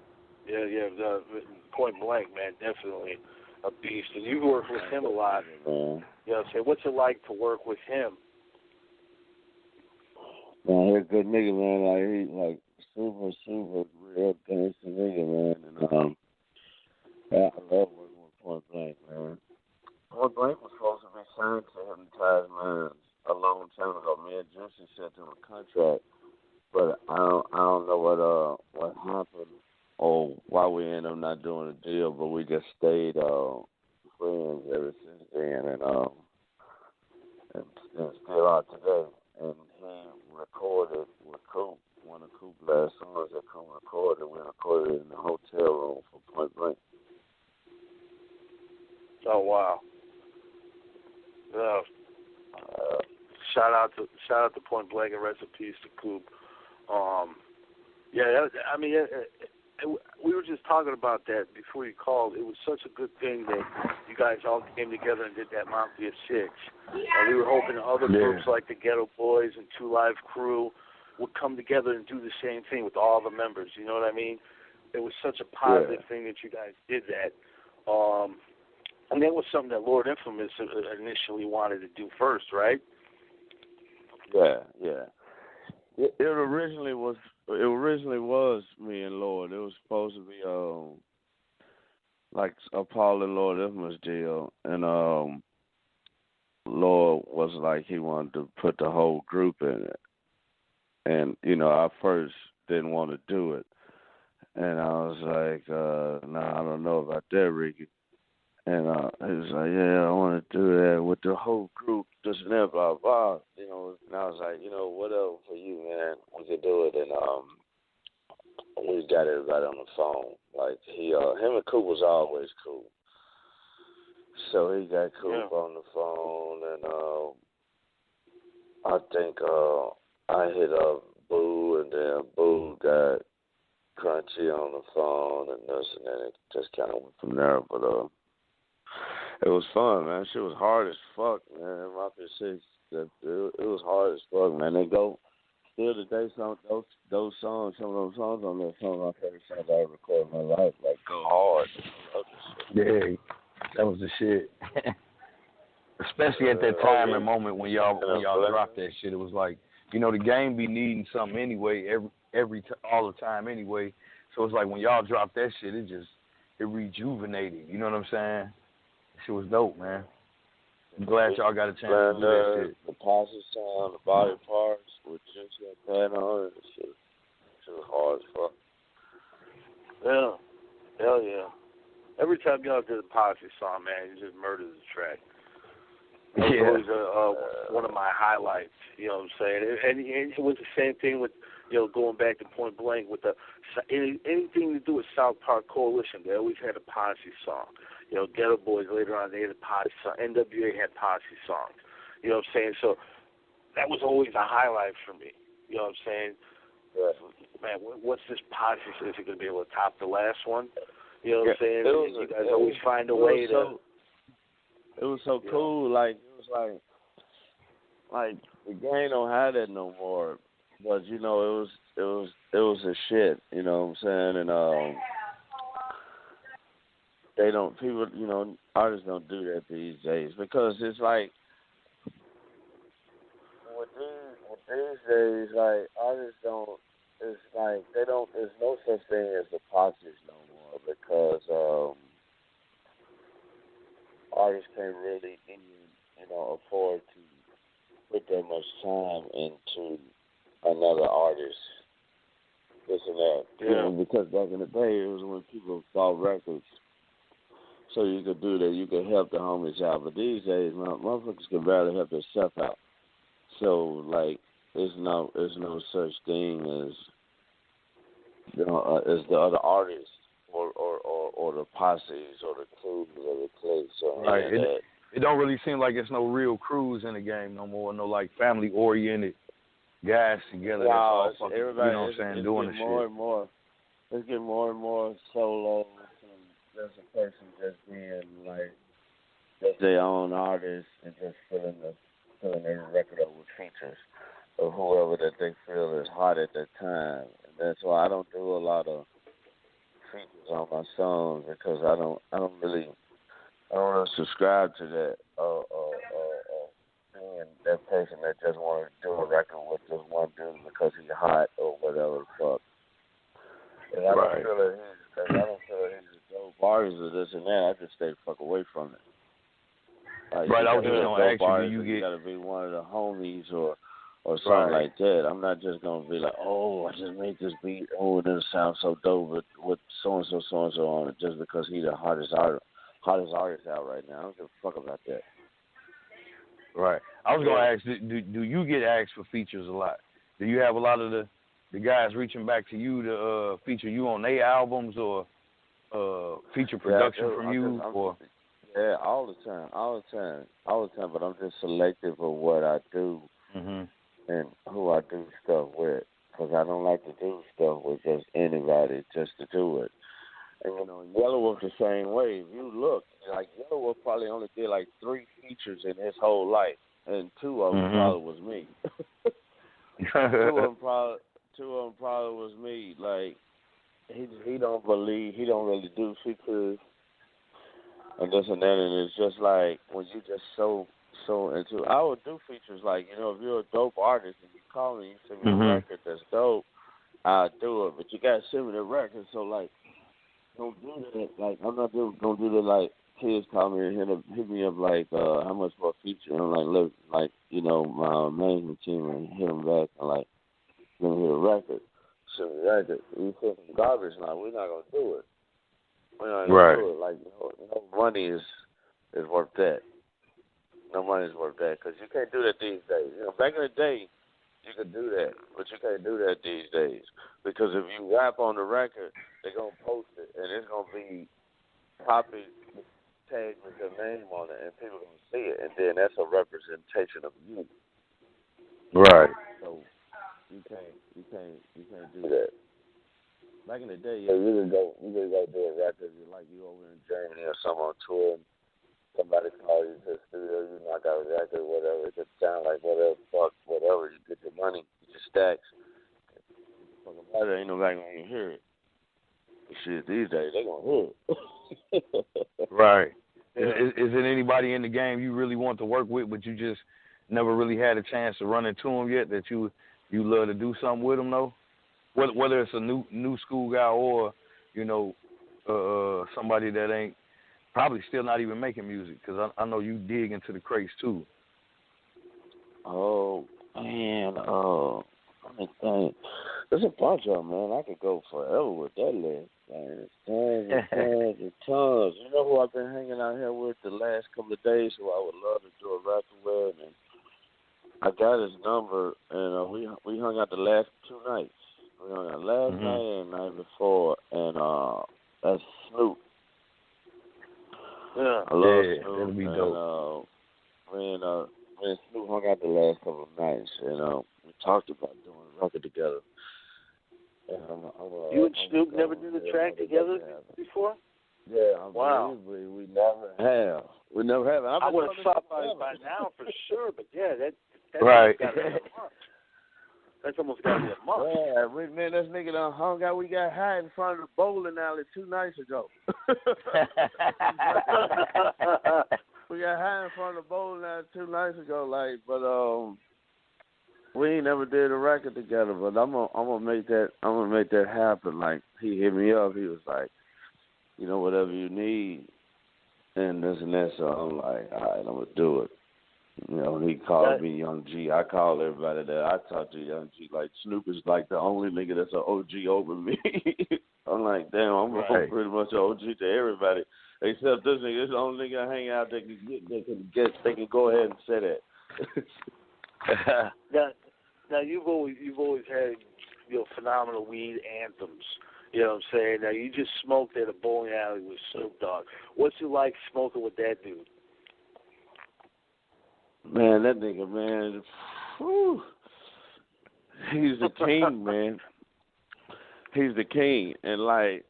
Point Blank, man, definitely a beast. And you worked with him a lot. Man. You know what I'm saying? What's it like to work with him? Man, he's a good nigga, man. Like, he's like super real gangster nigga, man. And yeah, I love working with Point Blank, man. Point Blank was supposed to be signed to Hypnotized Minds a long time ago. Me and Juicy sent him a contract, but I don't know what happened or why we ended up not doing a deal. But we just stayed friends ever since then, and still are today. And he recorded with Coop, one of Coop's last songs that Coop recorded. We recorded it in the hotel room for Point Blank. Oh wow! Shout out to Point Blank and rest in peace to Coop. We were just talking about that before you called. It was such a good thing that you guys all came together and did that Mafia 6. And we were hoping other groups like the Ghetto Boys and Two Live Crew would come together and do the same thing with all the members. You know what I mean? It was such a positive thing that you guys did that. And that was something that Lord Infamous initially wanted to do first, right? Yeah. It originally was me and Lord. It was supposed to be like a Paul and Lord Infamous deal, and Lord was like he wanted to put the whole group in it, and I first didn't want to do it, and I was like, nah, I don't know about that, Ricky. And he was like, yeah, I want to do that with the whole group, this and that, blah, blah. And I was like, whatever for you, man. We could do it. And we got everybody on the phone. Like, him and Coop was always cool. So he got Coop on the phone, and I think I hit up Boo, and then Boo got Crunchy on the phone, and this, and then it just kind of went from there. But it was fun, man. Shit was hard as fuck, man. Mafia 6, it was hard as fuck, man. They go still today. Those songs, some of those songs on that song, my favorite songs I ever recorded in my life. Like, go hard. Yeah, that was the shit. Especially at that time and moment when y'all dropped that shit, it was like, the game be needing something anyway, all the time anyway. So it's like when y'all dropped that shit, it rejuvenated. You know what I'm saying? Shit was dope, man. I'm glad y'all got a chance to do that shit. The posse sound, the body parts with just that on it, shit was hard as fuck. Yeah. Hell yeah. Every time y'all did a posse song, man, you just murdered the track. That was always one of my highlights, you know what I'm saying? And it was the same thing with, going back to Point Blank with anything to do with South Park Coalition. They always had a posse song. Ghetto Boys later on, they had a posse song. NWA had posse songs. You know what I'm saying? So that was always a highlight for me. You know what I'm saying? Yeah. Man, what's this posse? Is it going to be able to top the last one? You know what I'm saying? You guys always find a way to. It was so cool. Like, it was like the game don't have that no more. But it was a shit. You know what I'm saying? And they don't, people, artists don't do that these days because it's like with these days, like artists don't. It's like they don't. There's no such thing as the posses no more because artists can't really afford to put that much time into another artist, this and that. Yeah. Because back in the day, it was when people bought records, so you could do that. You could help the homies out. But these days, motherfuckers can barely help themselves out. So, like, there's no such thing as as the other artists or the posses or the crews or the cliques or right. any of that. It don't really seem like it's no real crews in the game no more. No like family oriented guys together. No, that's all fucking, everybody. You know what I'm saying? Doing the more shit. and more. It's getting more and more solo. There's a person just being like just their own artist and just filling their record up with features of whoever that they feel is hot at that time. And that's why I don't do a lot of features on my songs because I don't really subscribe to that. Being that person that just want to do a record with just one dude because he's hot or whatever the fuck. And I don't feel that he's a dope artist or this and that. I just stay the fuck away from it. Like, right, I was just going to ask you, you got to be one of the homies or something like that. I'm not just going to be like, oh, I just made this beat. Oh, it doesn't sound so dope with so-and-so on it just because he's the hottest artist out right now. I don't give a fuck about that. Right. I was going to ask, do you get asked for features a lot? Do you have a lot of the guys reaching back to you to feature you on their albums or feature production from you? Yeah, all the time. But I'm just selective of what I do and who I do stuff with, because I don't like to do stuff with just anybody just to do it. And Yellow Wolf the same way. If you look, like Yellow Wolf probably only did like 3 features in his whole life, and 2 of them probably was me. 2 of them probably was me. Like he don't really do features and this and that, and it's just like when you just so into. I would do features like if you're a dope artist and you call me, you send me a record that's dope, I'll do it. But you gotta send me the record, so like. Don't do that. Like I'm not gonna do that. Like kids call me and hit me up like how much for a feature. And I'm like, look, like my management team and hit them back and like let me hear the record. Send me the record. You feel some garbage now? We're not gonna do it. We're not gonna do it. Like no money is worth that. No money is worth that because you can't do that these days. Back in the day. You could do that, but you can't do that these days because if you rap on the record, they're gonna post it and it's gonna be copy tagged with your name on it, and people gonna see it, and then that's a representation of you. Right. So you can't do that. Back in the day, you could go do a record like you over in Germany or something on tour. And somebody call you to the studio, you knock out a record, whatever, it could sound like whatever, you get your money, get your stacks. Fuck about it, ain't nobody gonna hear it. Shit, these days, they gonna hear it. Right. Is it anybody in the game you really want to work with, but you just never really had a chance to run into them yet, that you love to do something with them, though? Whether it's a new school guy or, somebody that ain't probably still not even making music, because I know you dig into the crates too. Oh, man. Let me think. There's a bunch of them, man. I could go forever with that list. Man, there's tons and tons. You know who I've been hanging out here with the last couple of days who I would love to do a record with? And I got his number, and we hung out the last 2 nights. We hung out last night and the night before, and that's Snoop. Yeah, I love Snoop. That'll be dope. Me and Snoop hung out the last couple of nights, and we talked about doing a record together. And you and Snoop never did a track together before? Yeah, wow. We never have. We never have. I would have thought by now for sure, but yeah, that's right. That's almost got to be a month. Yeah, man, this nigga done hung out. We got high in front of the bowling alley 2 nights ago. We got high in front of the bowling alley 2 nights ago, but we ain't never did a record together. But I'm gonna make that happen. Like he hit me up. He was like, whatever you need, and this and that. So I'm like, all right, I'm gonna do it. You know, he called me Young G. I call everybody that. I talk to Young G. Like, Snoop is like the only nigga that's an OG over me. I'm like, damn, I'm pretty much an OG to everybody. Except this nigga. This is the only nigga I hang out that they can go ahead and say that. Now you've always had, you know, phenomenal weed anthems. You know what I'm saying? Now you just smoked at a bowling alley with Snoop Dogg. What's it like smoking with that dude? Man, that nigga, man, whew, he's the king, man. He's the king, and like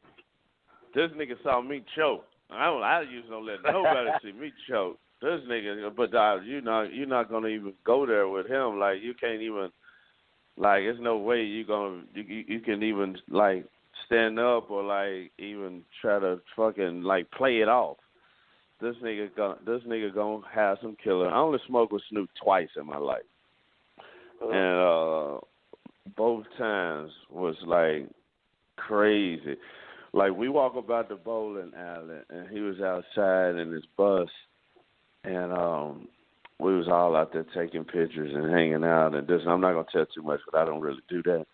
this nigga saw me choke. I usually don't let nobody see me choke. This nigga, but you're not gonna even go there with him. Like you can't even, like, there's no way you can even like stand up or like even try to fucking like play it off. This nigga gonna have some killer. I only smoked with Snoop twice in my life, and both times was like crazy. Like we walk about the bowling alley, and he was outside in his bus, and we was all out there taking pictures and hanging out. And this, I'm not gonna tell too much, but I don't really do that.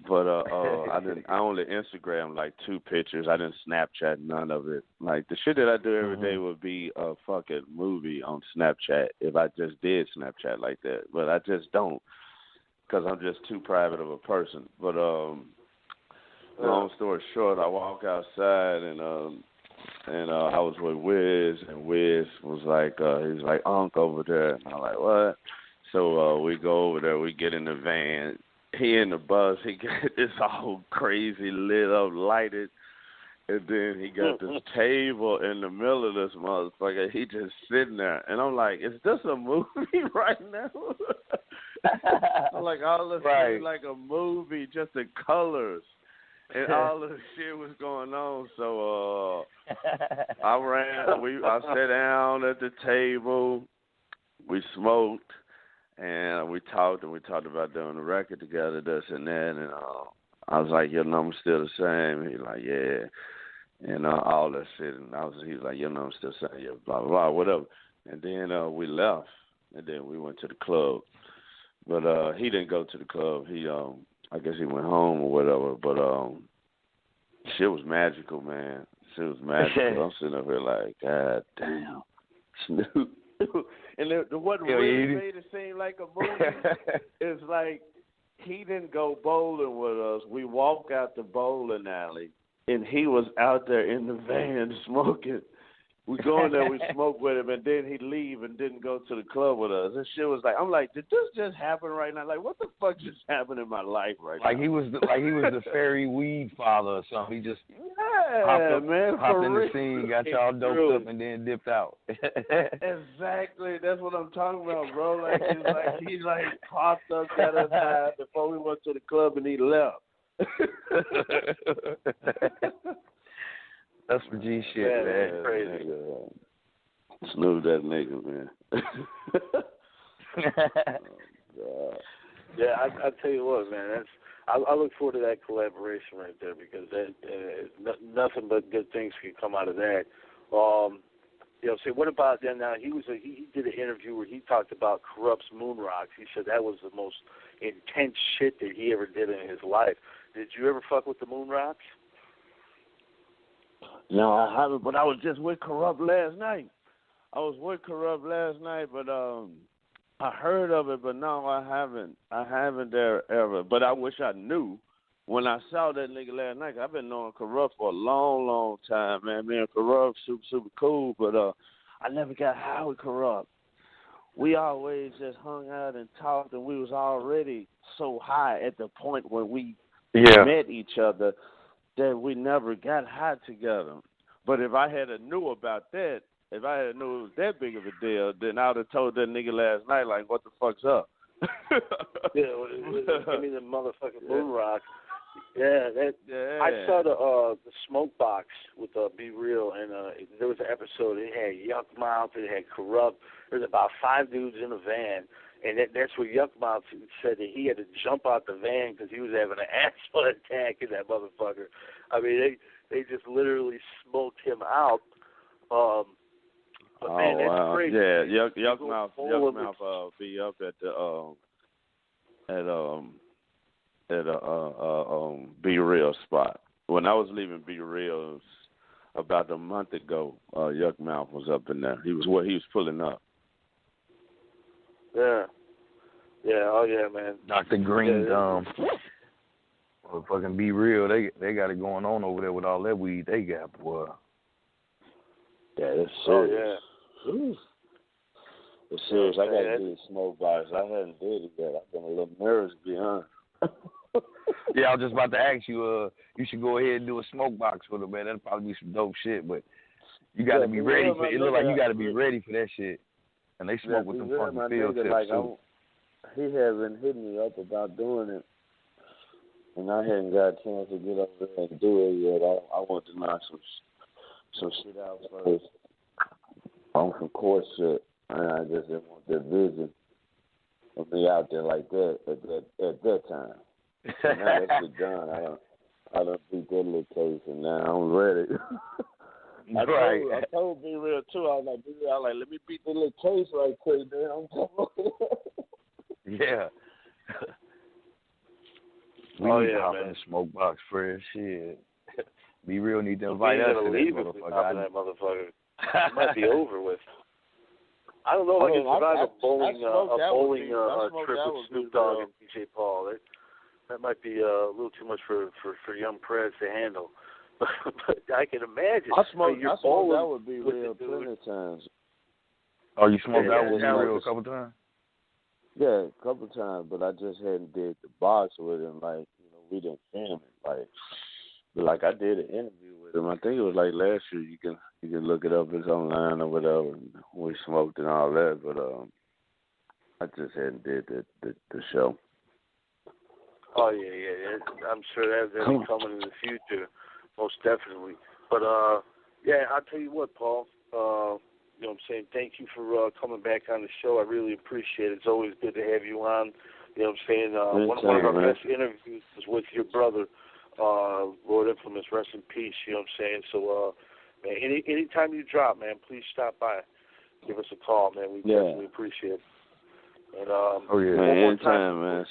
But I only Instagram like 2 pictures. I didn't Snapchat none of it. Like the shit that I do every day would be a fucking movie on Snapchat if I just did Snapchat like that. But I just don't, because I'm just too private of a person. But long story short, I walk outside and I was with Wiz, and Wiz was like, he's like, Unc over there, and I'm like, what? So we go over there, we get in the van. He in the bus, he got this all crazy lit up, lighted, and then he got this table in the middle of this motherfucker. He just sitting there, and I'm like, is this a movie right now? I'm like, all this shit like a movie, just the colors, and all of the shit was going on. So I sat down at the table, we smoked. And we talked about doing the record together, this and that. And I was like, your number's still the same. He's like, yeah. And all that shit. And he's like, your number's still the same. Yeah, blah, blah, blah, whatever. And then we left. And then we went to the club. But he didn't go to the club. He, I guess he went home or whatever. But shit was magical, man. Shit was magical. I'm sitting up here like, God damn, Snoop. And what really made it seem like a movie is like he didn't go bowling with us. We walk out the bowling alley, and he was out there in the van smoking. We go in there, we smoke with him, and then he leave and didn't go to the club with us. This shit was like, I'm like, did this just happen right now? Like, what the fuck just happened in my life right now? He was the fairy weed father or something. He just hopped in the scene, got y'all doped up, and then dipped out. Exactly, that's what I'm talking about, bro. Like he popped up, got us high before we went to the club, and he left. That's some G shit, man. Crazy. Snoop that nigga, man. Yeah, I tell you what, man. I look forward to that collaboration right there, because nothing but good things can come out of that. You know, so what about then? Now he did an interview where he talked about Corrupt's Moon Rocks. He said that was the most intense shit that he ever did in his life. Did you ever fuck with the Moon Rocks? No, I haven't, but I was just with Corrupt last night. But I heard of it, but no, I haven't. I haven't there ever. But I wish I knew when I saw that nigga last night. I've been knowing Corrupt for a long, long time, man. Me and Corrupt, super cool, but I never got high with Corrupt. We always just hung out and talked, and we was already so high at the point when we met each other that we never got high together. But if I had knew about that, if I had knew it was that big of a deal, then I would have told that nigga last night, like, what the fuck's up? Give me the motherfucking Moon Rock. Yeah, I saw the Smoke Box with Be Real, and there was an episode. It had Yuck Mouth, it had Corrupt. There's about 5 dudes in a van, and that's where Yuck Mouth said that he had to jump out the van because he was having an asthma attack in that motherfucker. I mean, they just literally smoked him out. But man, that's crazy. Yeah, Yuck Mouth be up at the Be Real spot. When I was leaving Be Real about a month ago, Yuck Mouth was up in there. He was pulling up. Yeah. Yeah, oh yeah, man. Dr. Green, fucking Be Real, they got it going on over there with all that weed they got, boy. Yeah, it's serious. Oh, yeah. It's serious. I got to do the smoke box. I hadn't did it yet. I've been a little nervous, to be honest. Yeah, I was just about to ask you, you should go ahead and do a smoke box with him, man. That'd probably be some dope shit, but you got to be ready for it. It look like you got to be ready for that shit. And they smoke with them fucking field tips, too. He had been hitting me up about doing it, and I hadn't got a chance to get up there and do it yet. I want to knock some shit out first on some court shit, and I just didn't want that vision of me out there like that at that time. So now that shit done, I don't beat that little case, and now I'm ready. I told Be Real too. I was like, Be Real, let me beat the little case right quick, man. I'm coming. Yeah. We need to hop in the smoke box for this shit. Be Real need to invite us to that motherfucker. It might be over with. I don't know if I can survive a bowling trip with Snoop Dogg and DJ Paul. That might be a little too much for young Prez to handle. But I can imagine. I smoked that with Be Real plenty of times. Oh, you smoked that with Be Real a couple times? Yeah, a couple times, but I just hadn't did the box with him. We didn't film it. Like I did an interview with him. I think it was last year. You can look it up. It's online or whatever. We smoked and all that, but I just hadn't did the show. Oh yeah. I'm sure that'll be coming in the future, most definitely. But I'll tell you what, Paul. You know what I'm saying? Thank you for coming back on the show. I really appreciate it. It's always good to have you on. You know what I'm saying? One of our best interviews was with your brother, Lord Infamous. Rest in peace. You know what I'm saying? So, man, anytime you drop, man, please stop by. Give us a call, man. We definitely appreciate it. And, anytime, man.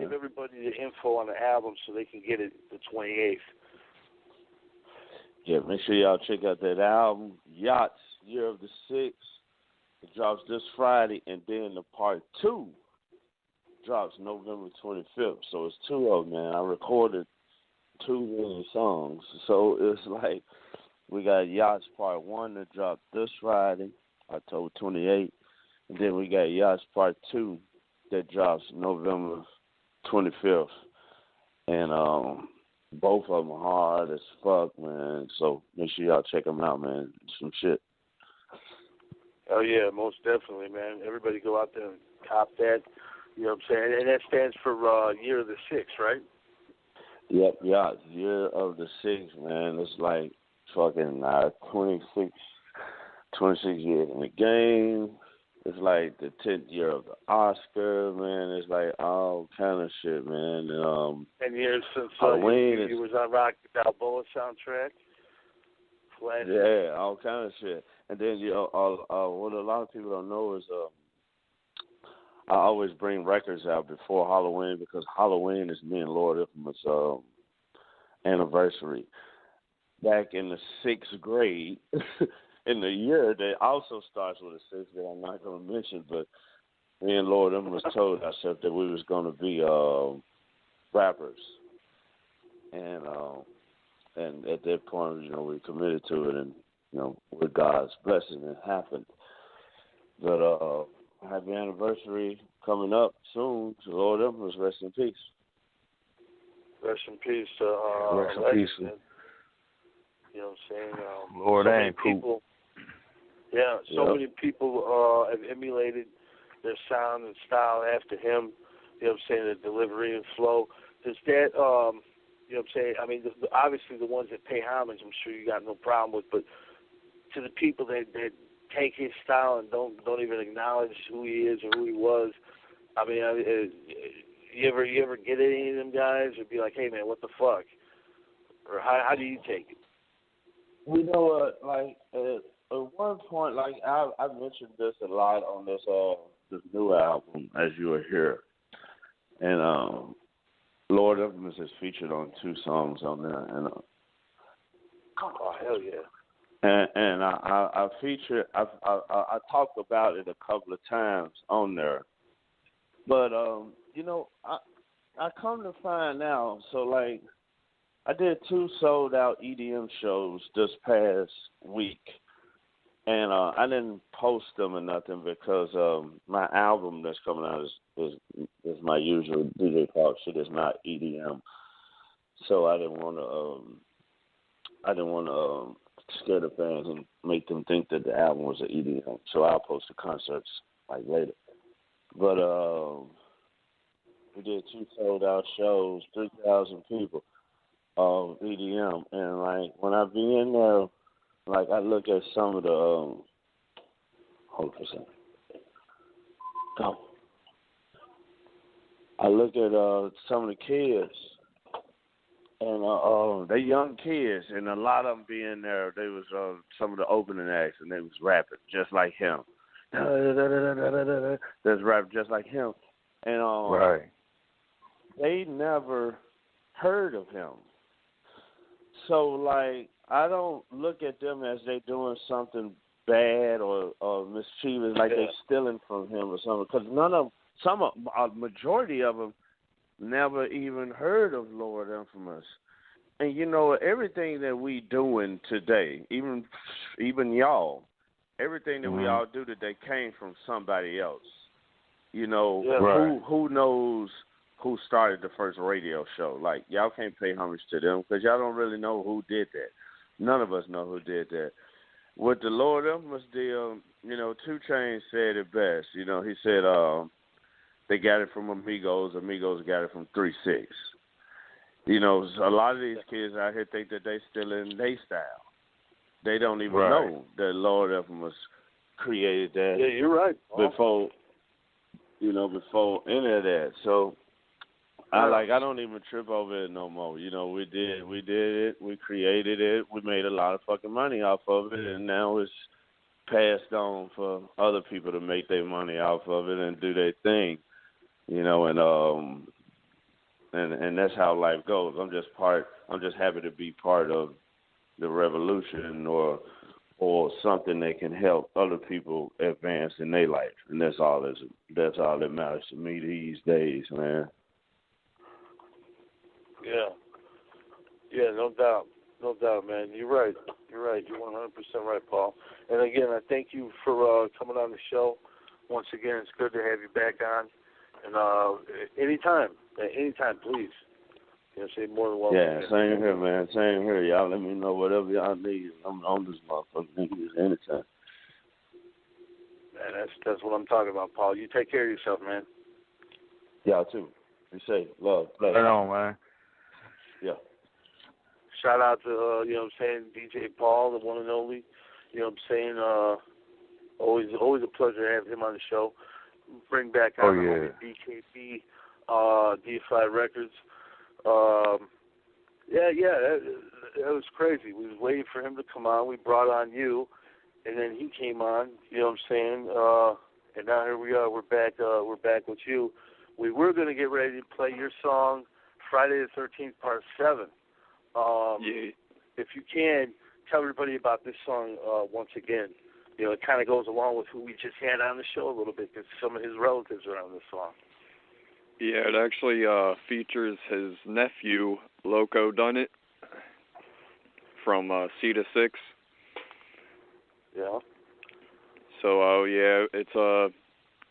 Give everybody the info on the album so they can get it the 28th. Yeah, make sure y'all check out that album, Yachts, Year of the Six. It drops this Friday, and then the part 2 drops November 25th. So it's 2 of them, man. I recorded 2 million songs. So it's we got Yachts Part 1 that dropped this Friday, October 28th. And then we got Yachts Part 2 that drops November 25th. And both of them are hard as fuck, man. So make sure y'all check them out, man. Some shit. Oh, yeah, most definitely, man. Everybody go out there and cop that. You know what I'm saying? And that stands for Year of the Six, right? Yep, Year of the Six, man. It's fucking 26 years in the game. It's the 10th year of the Oscar, man. It's all kind of shit, man. 10 years since he was on Rocky Balboa soundtrack. Yeah, all kind of shit. And then what a lot of people don't know is I always bring records out before Halloween because Halloween is me and Lord Infamous anniversary. Back in the 6th grade, in the year that also starts with a 6 that I'm not going to mention, but me and Lord Infamous told ourselves that we was going to be rappers. And at that point, we committed to it, and with God's blessing, it happened. But happy anniversary coming up soon to Lord Emperor's. Rest in peace. Rest in peace to rest in peace. You know what I'm saying? Lord ain't people. Yeah, many people have emulated their sound and style after him. You know what I'm saying? The delivery and flow. Does that you know what I'm saying? I mean, obviously the ones that pay homage, I'm sure you got no problem with, but to the people that take his style and don't even acknowledge who he is or who he was, I mean, you ever get any of them guys or be like, hey man, what the fuck? Or how do you take it? We know at one point, like I mentioned this a lot on this new album, As You Are Here, and Lord Infamous is featured on 2 songs on there, and oh hell yeah. And I featured I talked about it a couple of times on there, but you know I come to find now, so like I did 2 sold out EDM shows this past week, and I didn't post them or nothing because my album that's coming out is my usual DJ pop shit. It's not EDM, so I didn't want to scare the fans and make them think that the album was an EDM. So I'll post the concerts like later. But we did 2 sold out shows, 3,000 people of EDM, and like when I be in there, like I look at some of the hold for a second. Go. I look at some of the kids. And they young kids, and a lot of them being there. They was some of the opening acts, and they was rapping just like him. That's rapping just like him, and right. They never heard of him. So like, I don't look at them as they doing something bad or mischievous, like they stealing from him or something. Because a majority of them never even heard of Lord Infamous. And you know, everything that we doing today, even y'all, everything that we all do today came from somebody else. You know, who knows who started the first radio show? Like, y'all can't pay homage to them because y'all don't really know who did that. None of us know who did that. With the Lord Infamous deal, you know, 2 Chainz said it best. You know, he said they got it from Amigos. Amigos got it from 3-6. You know, a lot of these kids out here think that they still in their style. They don't even know that Lord Infamous created that. Yeah, you're right. Before any of that. So I don't even trip over it no more. You know, we did it, we created it, we made a lot of fucking money off of it, and now it's passed on for other people to make their money off of it and do their thing. You know, and that's how life goes. I'm just happy to be part of the revolution or something that can help other people advance in their life, and that's all that matters to me these days, man. Yeah, no doubt, man. You're right. You're 100% right, Paul. And again, I thank you for coming on the show. Once again, it's good to have you back on. And anytime, please. You know, say more than welcome. Yeah, same here, man. Same here. Y'all let me know whatever y'all need. I'm on this motherfucker anytime. Man, that's what I'm talking about, Paul. You take care of yourself, man. Y'all too. Be safe. Love. Right on, man. Yeah. Shout out to you know what I'm saying, DJ Paul, the one and only. You know what I'm saying? Always a pleasure to have him on the show. Bring back on the BKB, Deified Records. That was crazy. We was waiting for him to come on. We brought on you, and then he came on. You know what I'm saying? And now here we are. We're back. We're back with you. We were going to get ready to play your song, Friday the 13th, Part 7. If you can, tell everybody about this song once again. You know, it kind of goes along with who we just had on the show a little bit because some of his relatives are on this song. Yeah, it actually features his nephew, Loco Dunnett, from C-6. Yeah. So,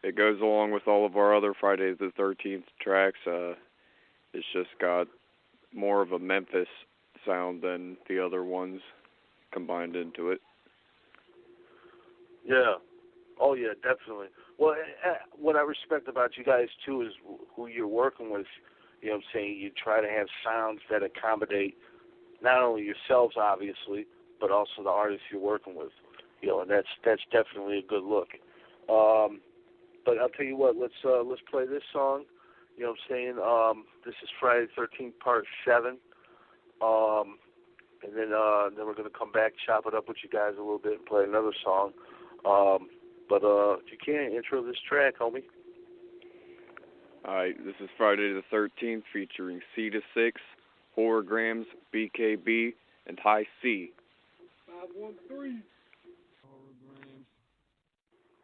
it goes along with all of our other Friday the 13th tracks. It's just got more of a Memphis sound than the other ones combined into it. Yeah. Oh, yeah, definitely. Well, what I respect about you guys, too, is who you're working with. You know what I'm saying? You try to have sounds that accommodate not only yourselves, obviously, but also the artists you're working with. You know, and that's definitely a good look. But I'll tell you what, let's play this song. You know what I'm saying? This is Friday the 13th, Part 7. and then we're gonna come back, chop it up with you guys a little bit, and play another song. But if you can, intro this track, homie. All right, this is Friday the 13th, featuring C-6, Horrorgrams, BKB, and High C. 513.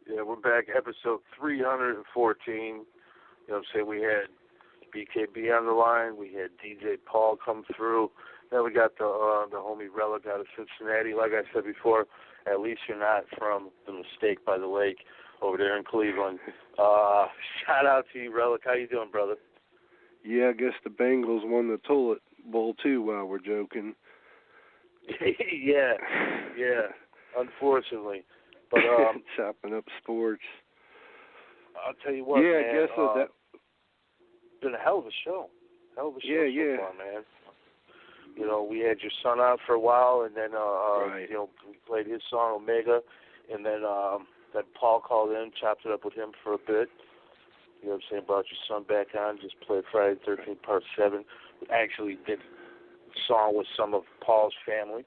Yeah, we're back, episode 314. You know what I'm saying? We had BKB on the line. We had DJ Paul come through. Then we got the homie Relik out of Cincinnati. Like I said before, at least you're not from the Mistake by the Lake over there in Cleveland. Shout out to you, Relik. How you doing, brother? Yeah, I guess the Bengals won the toilet bowl too while we're joking. yeah, unfortunately. But chopping up sports. I'll tell you what, yeah, man. I guess so. That been a hell of a show. So far, man. You know, we had your son out for a while, and then right. you know, we played his song Omega, and then Paul called in, chopped it up with him for a bit. You know what I'm saying? Brought your son back on, just played Friday the 13th, Part 7. We actually did a song with some of Paul's family.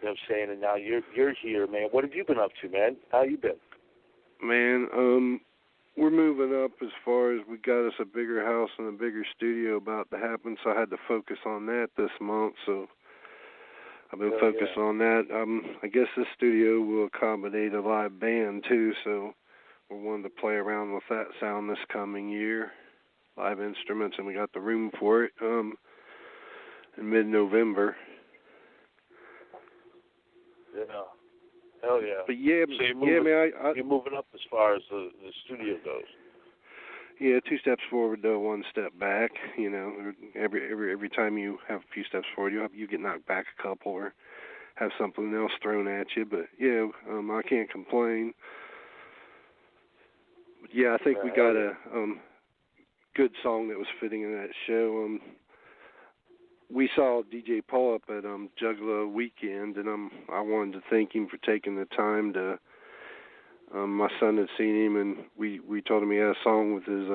You know what I'm saying? And now you're here, man. What have you been up to, man? How you been? Man, we're moving up as far as we got us a bigger house and a bigger studio about to happen, so I had to focus on that this month, so I've been focused on that. I guess this studio will accommodate a live band, too, so we're wanting to play around with that sound this coming year, live instruments, and we got the room for it in mid-November. Yeah. Hell yeah. But yeah, so you're moving up as far as the studio goes. Yeah, 2 steps forward, though, 1 step back. You know, every time you have a few steps forward, you get knocked back a couple or have something else thrown at you. But yeah, I can't complain. But yeah, I think we got a good song that was fitting in that show. We saw DJ Paul up at Juggalo Weekend, and I wanted to thank him for taking the time to. My son had seen him, and we told him he had a song with his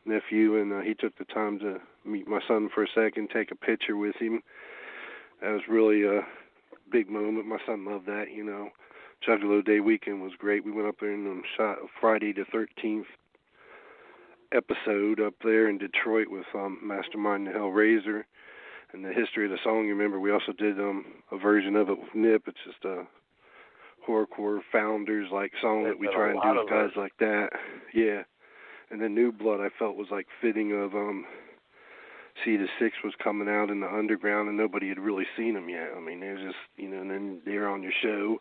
nephew, and he took the time to meet my son for a second, take a picture with him. That was really a big moment. My son loved that, you know. Juggalo Day Weekend was great. We went up there and shot a Friday the 13th episode up there in Detroit with Mastermind the Hellraiser. And the history of the song, you remember, we also did a version of it with Nip. It's just a horrorcore founders like song that we try and do with guys like that. Yeah. And then New Blood I felt was like fitting of C-6 was coming out in the underground and nobody had really seen them yet. I mean, there's just, you know, and then they're on your show.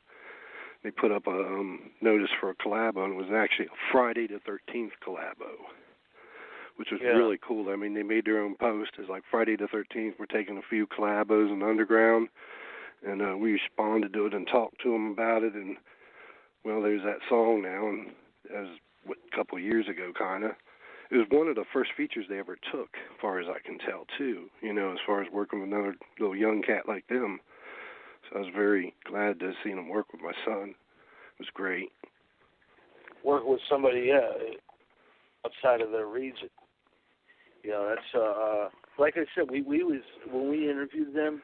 They put up a notice for a collabo, and it was actually a Friday the 13th collabo, which was really cool. I mean, they made their own post. It's like Friday the 13th, we're taking a few collabos in the underground, and we responded to it and talked to them about it, and, well, there's that song now, and that was a couple of years ago, kind of. It was one of the first features they ever took, as far as I can tell, too, you know, as far as working with another little young cat like them. So I was very glad to see them work with my son. It was great. Work with somebody, outside of their region. You know, that's like I said, we when we interviewed them,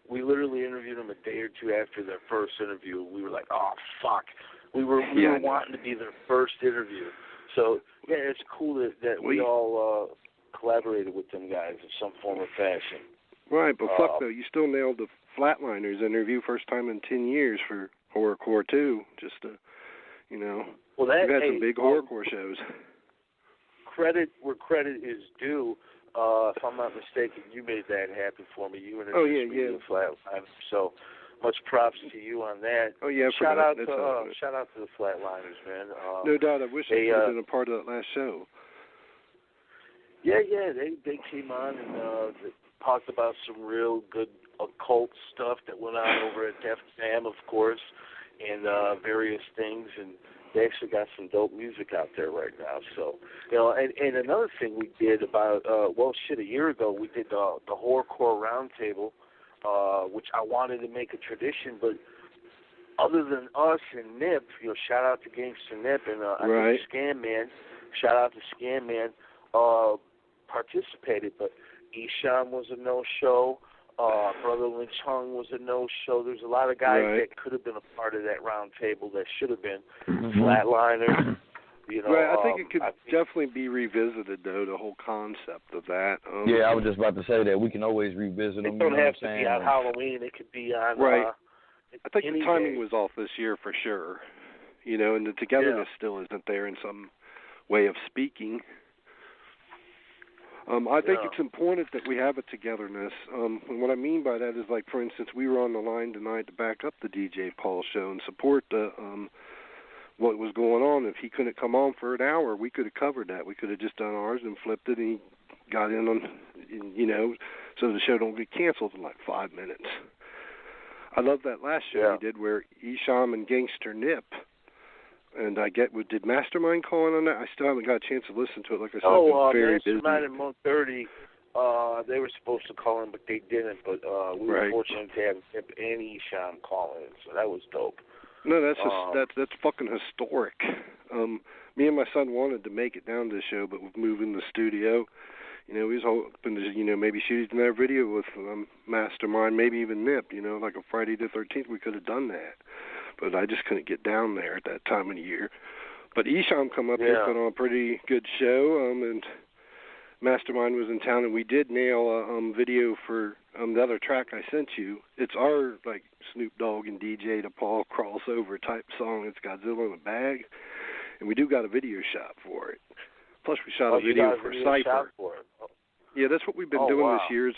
we literally interviewed them a day or two after their first interview. We were like, oh fuck, we were wanting to be their first interview. So yeah, it's cool that we all collaborated with them guys in some form or fashion. Right, but fuck though, you still nailed the Flatliners interview first time in 10 years for horrorcore too. Just you know, we've had some big horrorcore shows. Credit where credit is due. If I'm not mistaken, you made that happen for me. You introduced me to the Flatliners, so much props to you on that. Oh yeah, shout out to the Flatliners, man. No doubt. I wish they could have been a part of that last show. Yeah, they came on and they talked about some real good occult stuff that went on over at Def Jam, of course, and various things, and they actually got some dope music out there right now. So, you know, and another thing we did about, a year ago, we did the Horrorcore Roundtable, which I wanted to make a tradition, but other than us and Nip, you know, shout out to Gangster Nip and I think Scam Man, shout out to Scam Man, participated, but Eshawn was a no-show. Brother Lynch Hung was a no-show. There's a lot of guys that could have been a part of that round table that should have been. Flatliners. You know, right, I think it could definitely be revisited, though, the whole concept of that. Yeah, I was just about to say that. We can always revisit them. It don't have to be on Halloween. It could be on... Right. I think the timing was off this year for sure. You know, and the togetherness still isn't there in some way of speaking. I think it's important that we have a togetherness. And what I mean by that is, like, for instance, we were on the line tonight to back up the DJ Paul show and support the... what was going on. If he couldn't come on for an hour, we could have covered that. We could have just done ours and flipped it, and he got in on, you know, so the show don't get canceled in like 5 minutes. I love that last show he did where Isham and Gangster Nip, and did Mastermind call in on that? I still haven't got a chance to listen to it. Like I said, I've been very busy. Mastermind and Mo 30, they were supposed to call in, but they didn't. But we were fortunate to have Nip and Isham call in, so that was dope. No, that's fucking historic. Me and my son wanted to make it down to the show, but with moving the studio, you know, we was hoping to, you know, maybe shoot another video with Mastermind, maybe even Nip, you know, like a Friday the 13th, we could have done that. But I just couldn't get down there at that time of the year. But Isham come up here, put on a pretty good show, and Mastermind was in town, and we did nail a video for the other track I sent you. It's our, like, Snoop Dogg and DJ to Paul crossover type song. It's Godzilla in a bag, and we do got a video shot for it. Plus, we shot a video for Cypher. Yeah, that's what we've been doing this year.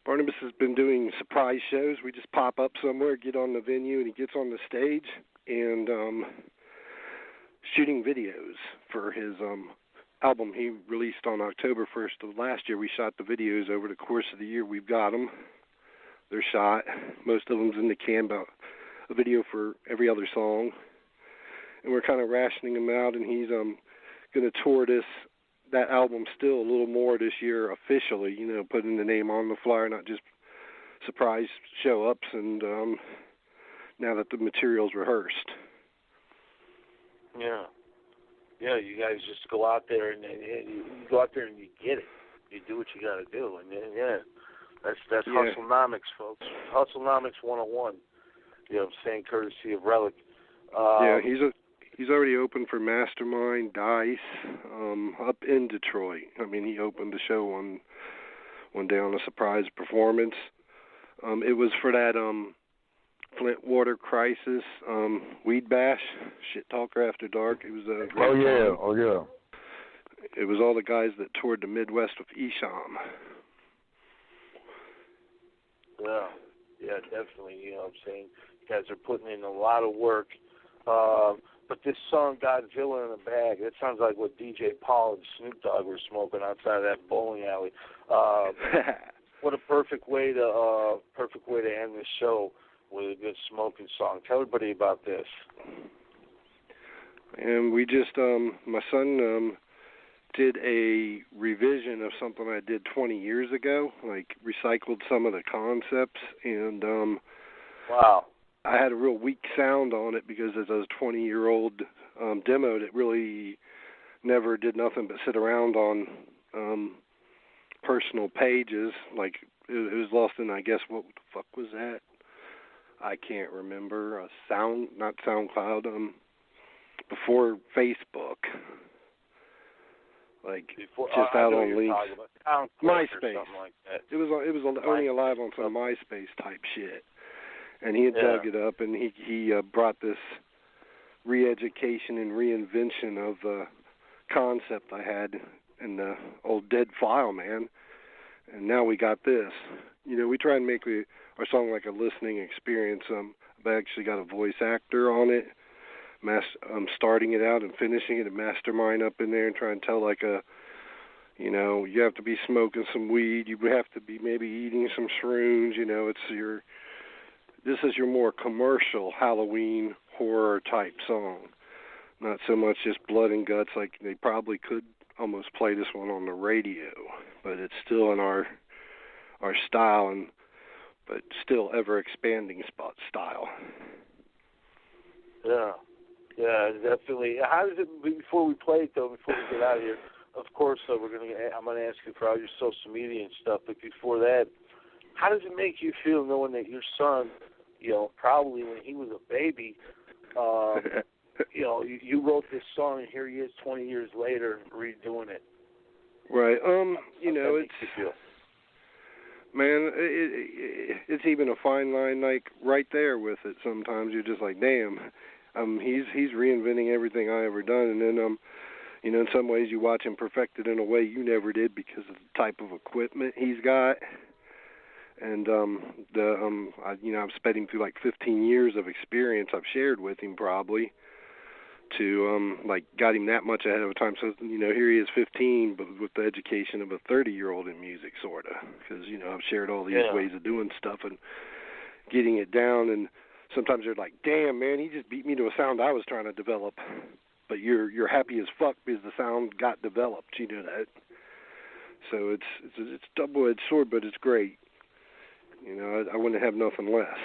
Barnabas has been doing surprise shows. We just pop up somewhere, get on the venue, and he gets on the stage, and shooting videos for his album he released on October 1st of last year. We shot the videos over the course of the year. We've got them. They're shot. Most of them's in the can, about a video for every other song. And we're kind of rationing them out, and he's going to tour that album still a little more this year officially, you know, putting the name on the flyer, not just surprise show-ups, and now that the material's rehearsed. Yeah. Yeah, you guys just go out there and you go out there and you get it. You do what you got to do, and then, that's Hustlenomics, folks. Hustlenomics 101. You know what I'm saying, courtesy of Relik. He's already opened for Mastermind, Dice, up in Detroit. I mean, he opened the show one day on a surprise performance. It was for that Flint Water Crisis, Weed Bash, Shit Talker After Dark. It was a great time. Oh yeah. It was all the guys that toured the Midwest with Isham. Yeah, definitely. You know what I'm saying? You guys are putting in a lot of work. But this song, Godzilla in a Bag, that sounds like what DJ Paul and Snoop Dogg were smoking outside of that bowling alley. What a perfect way to end this show with a good smoking song. Tell everybody about this. And we just, my son did a revision of something I did 20 years ago, like recycled some of the concepts, and wow. I had a real weak sound on it because as a 20-year-old demo that really never did nothing but sit around on personal pages. Like, it was lost in, I guess, what the fuck was that? I can't remember. Not SoundCloud, before Facebook. Like, just out on links. MySpace. Like that. It was only alive on some MySpace type shit. And he had dug it up, and he brought this re-education and reinvention of the concept I had in the old dead file, man. And now we got this. You know, we try and make our song like a listening experience. I've actually got a voice actor on it. I'm starting it out and finishing it, a mastermind up in there, and trying to tell like you know, you have to be smoking some weed. You have to be maybe eating some shrooms. You know, this is your more commercial Halloween horror type song. Not so much just blood and guts. Like, they probably could almost play this one on the radio, but it's still in our style, but still ever expanding style. Yeah, definitely. How does it, before we play it though, before we get out of here, of course I'm gonna ask you for all your social media and stuff, but before that, how does it make you feel knowing that your son, you know, probably when he was a baby, you know, you wrote this song and here he is 20 years later redoing it? Right. You How know, does that make you feel? Man, it's even a fine line, like right there with it. Sometimes you're just like, damn, he's reinventing everything I ever done, and then you know, in some ways you watch him perfect it in a way you never did because of the type of equipment he's got, and you know, I've sped him through like 15 years of experience I've shared with him probably. To like got him that much ahead of time, so you know here he is 15, but with the education of a 30-year-old in music, sorta. Because you know I've shared all these ways of doing stuff and getting it down, and sometimes they're like, "Damn, man, he just beat me to a sound I was trying to develop." But you're happy as fuck because the sound got developed. You know that. So it's a double-edged sword, but it's great. You know I wouldn't have nothing less.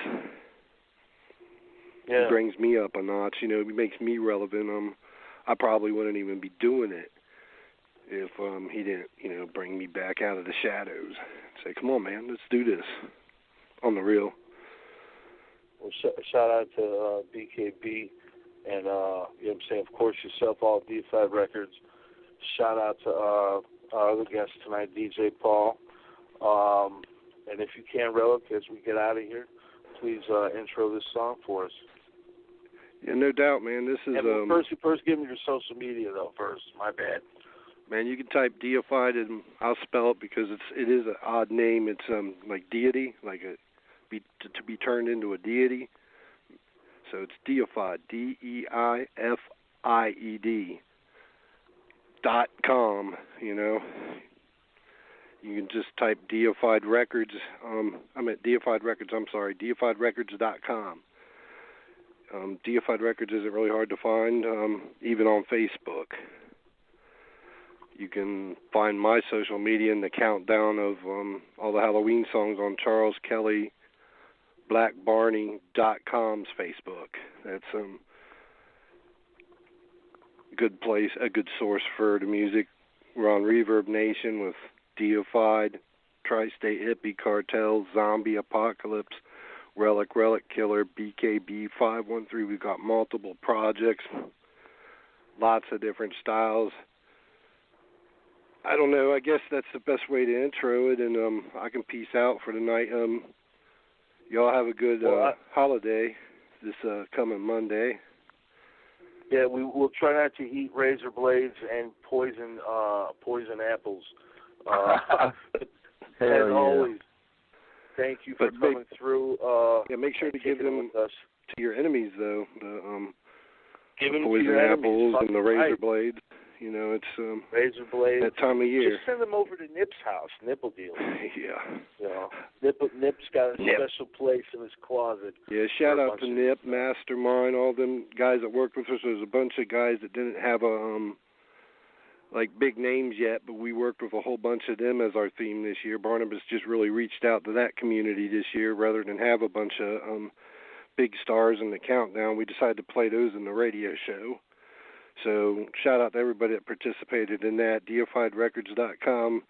Yeah. It brings me up a notch, you know, it makes me relevant. I probably wouldn't even be doing it if he didn't, you know, bring me back out of the shadows. Say, come on, man, let's do this. On the real. Well, shout out to BKB and, you know what I'm saying, of course, yourself, all Deified Records. Shout out to our other guest tonight, DJ Paul. And if you can, Relik, as we get out of here, please intro this song for us. Yeah, no doubt, man. This is and first give me your social media though. First, my bad. Man, you can type Deified and I'll spell it because it is an odd name. It's like deity, like to be turned into a deity. So it's Deified, DEIFIED.com. You know, you can just type Deified Records. I'm at Deified Records. I'm sorry, DeifiedRecords.com. Deified Records isn't really hard to find, even on Facebook. You can find my social media in the countdown of all the Halloween songs on CharlesKellyBlackBarney.com's Facebook. That's a good place, a good source for the music. We're on Reverb Nation with Deified, Tri-State Hippie Cartel, Zombie Apocalypse, Relik Killer, BKB 513. We've got multiple projects, lots of different styles. I don't know. I guess that's the best way to intro it, and I can peace out for tonight. Y'all have a good holiday this coming Monday. Yeah, we'll try not to eat razor blades and poison apples. As always, thank you for coming through. Make sure to give them to your enemies, though. The poison apples enemies. And the razor blades. You know, it's razor blades. That time of year. Just send them over to Nip's house. Nip will deal. Yeah. You know, Nip's got a special place in his closet. Yeah, shout out to Nip, Mastermind, all them guys that worked with us. There's a bunch of guys that didn't have like big names yet, but we worked with a whole bunch of them as our theme this year. Barnabas just really reached out to that community this year rather than have a bunch of big stars in the countdown. We decided to play those in the radio show. So shout out to everybody that participated in that. DeifiedRecords.com.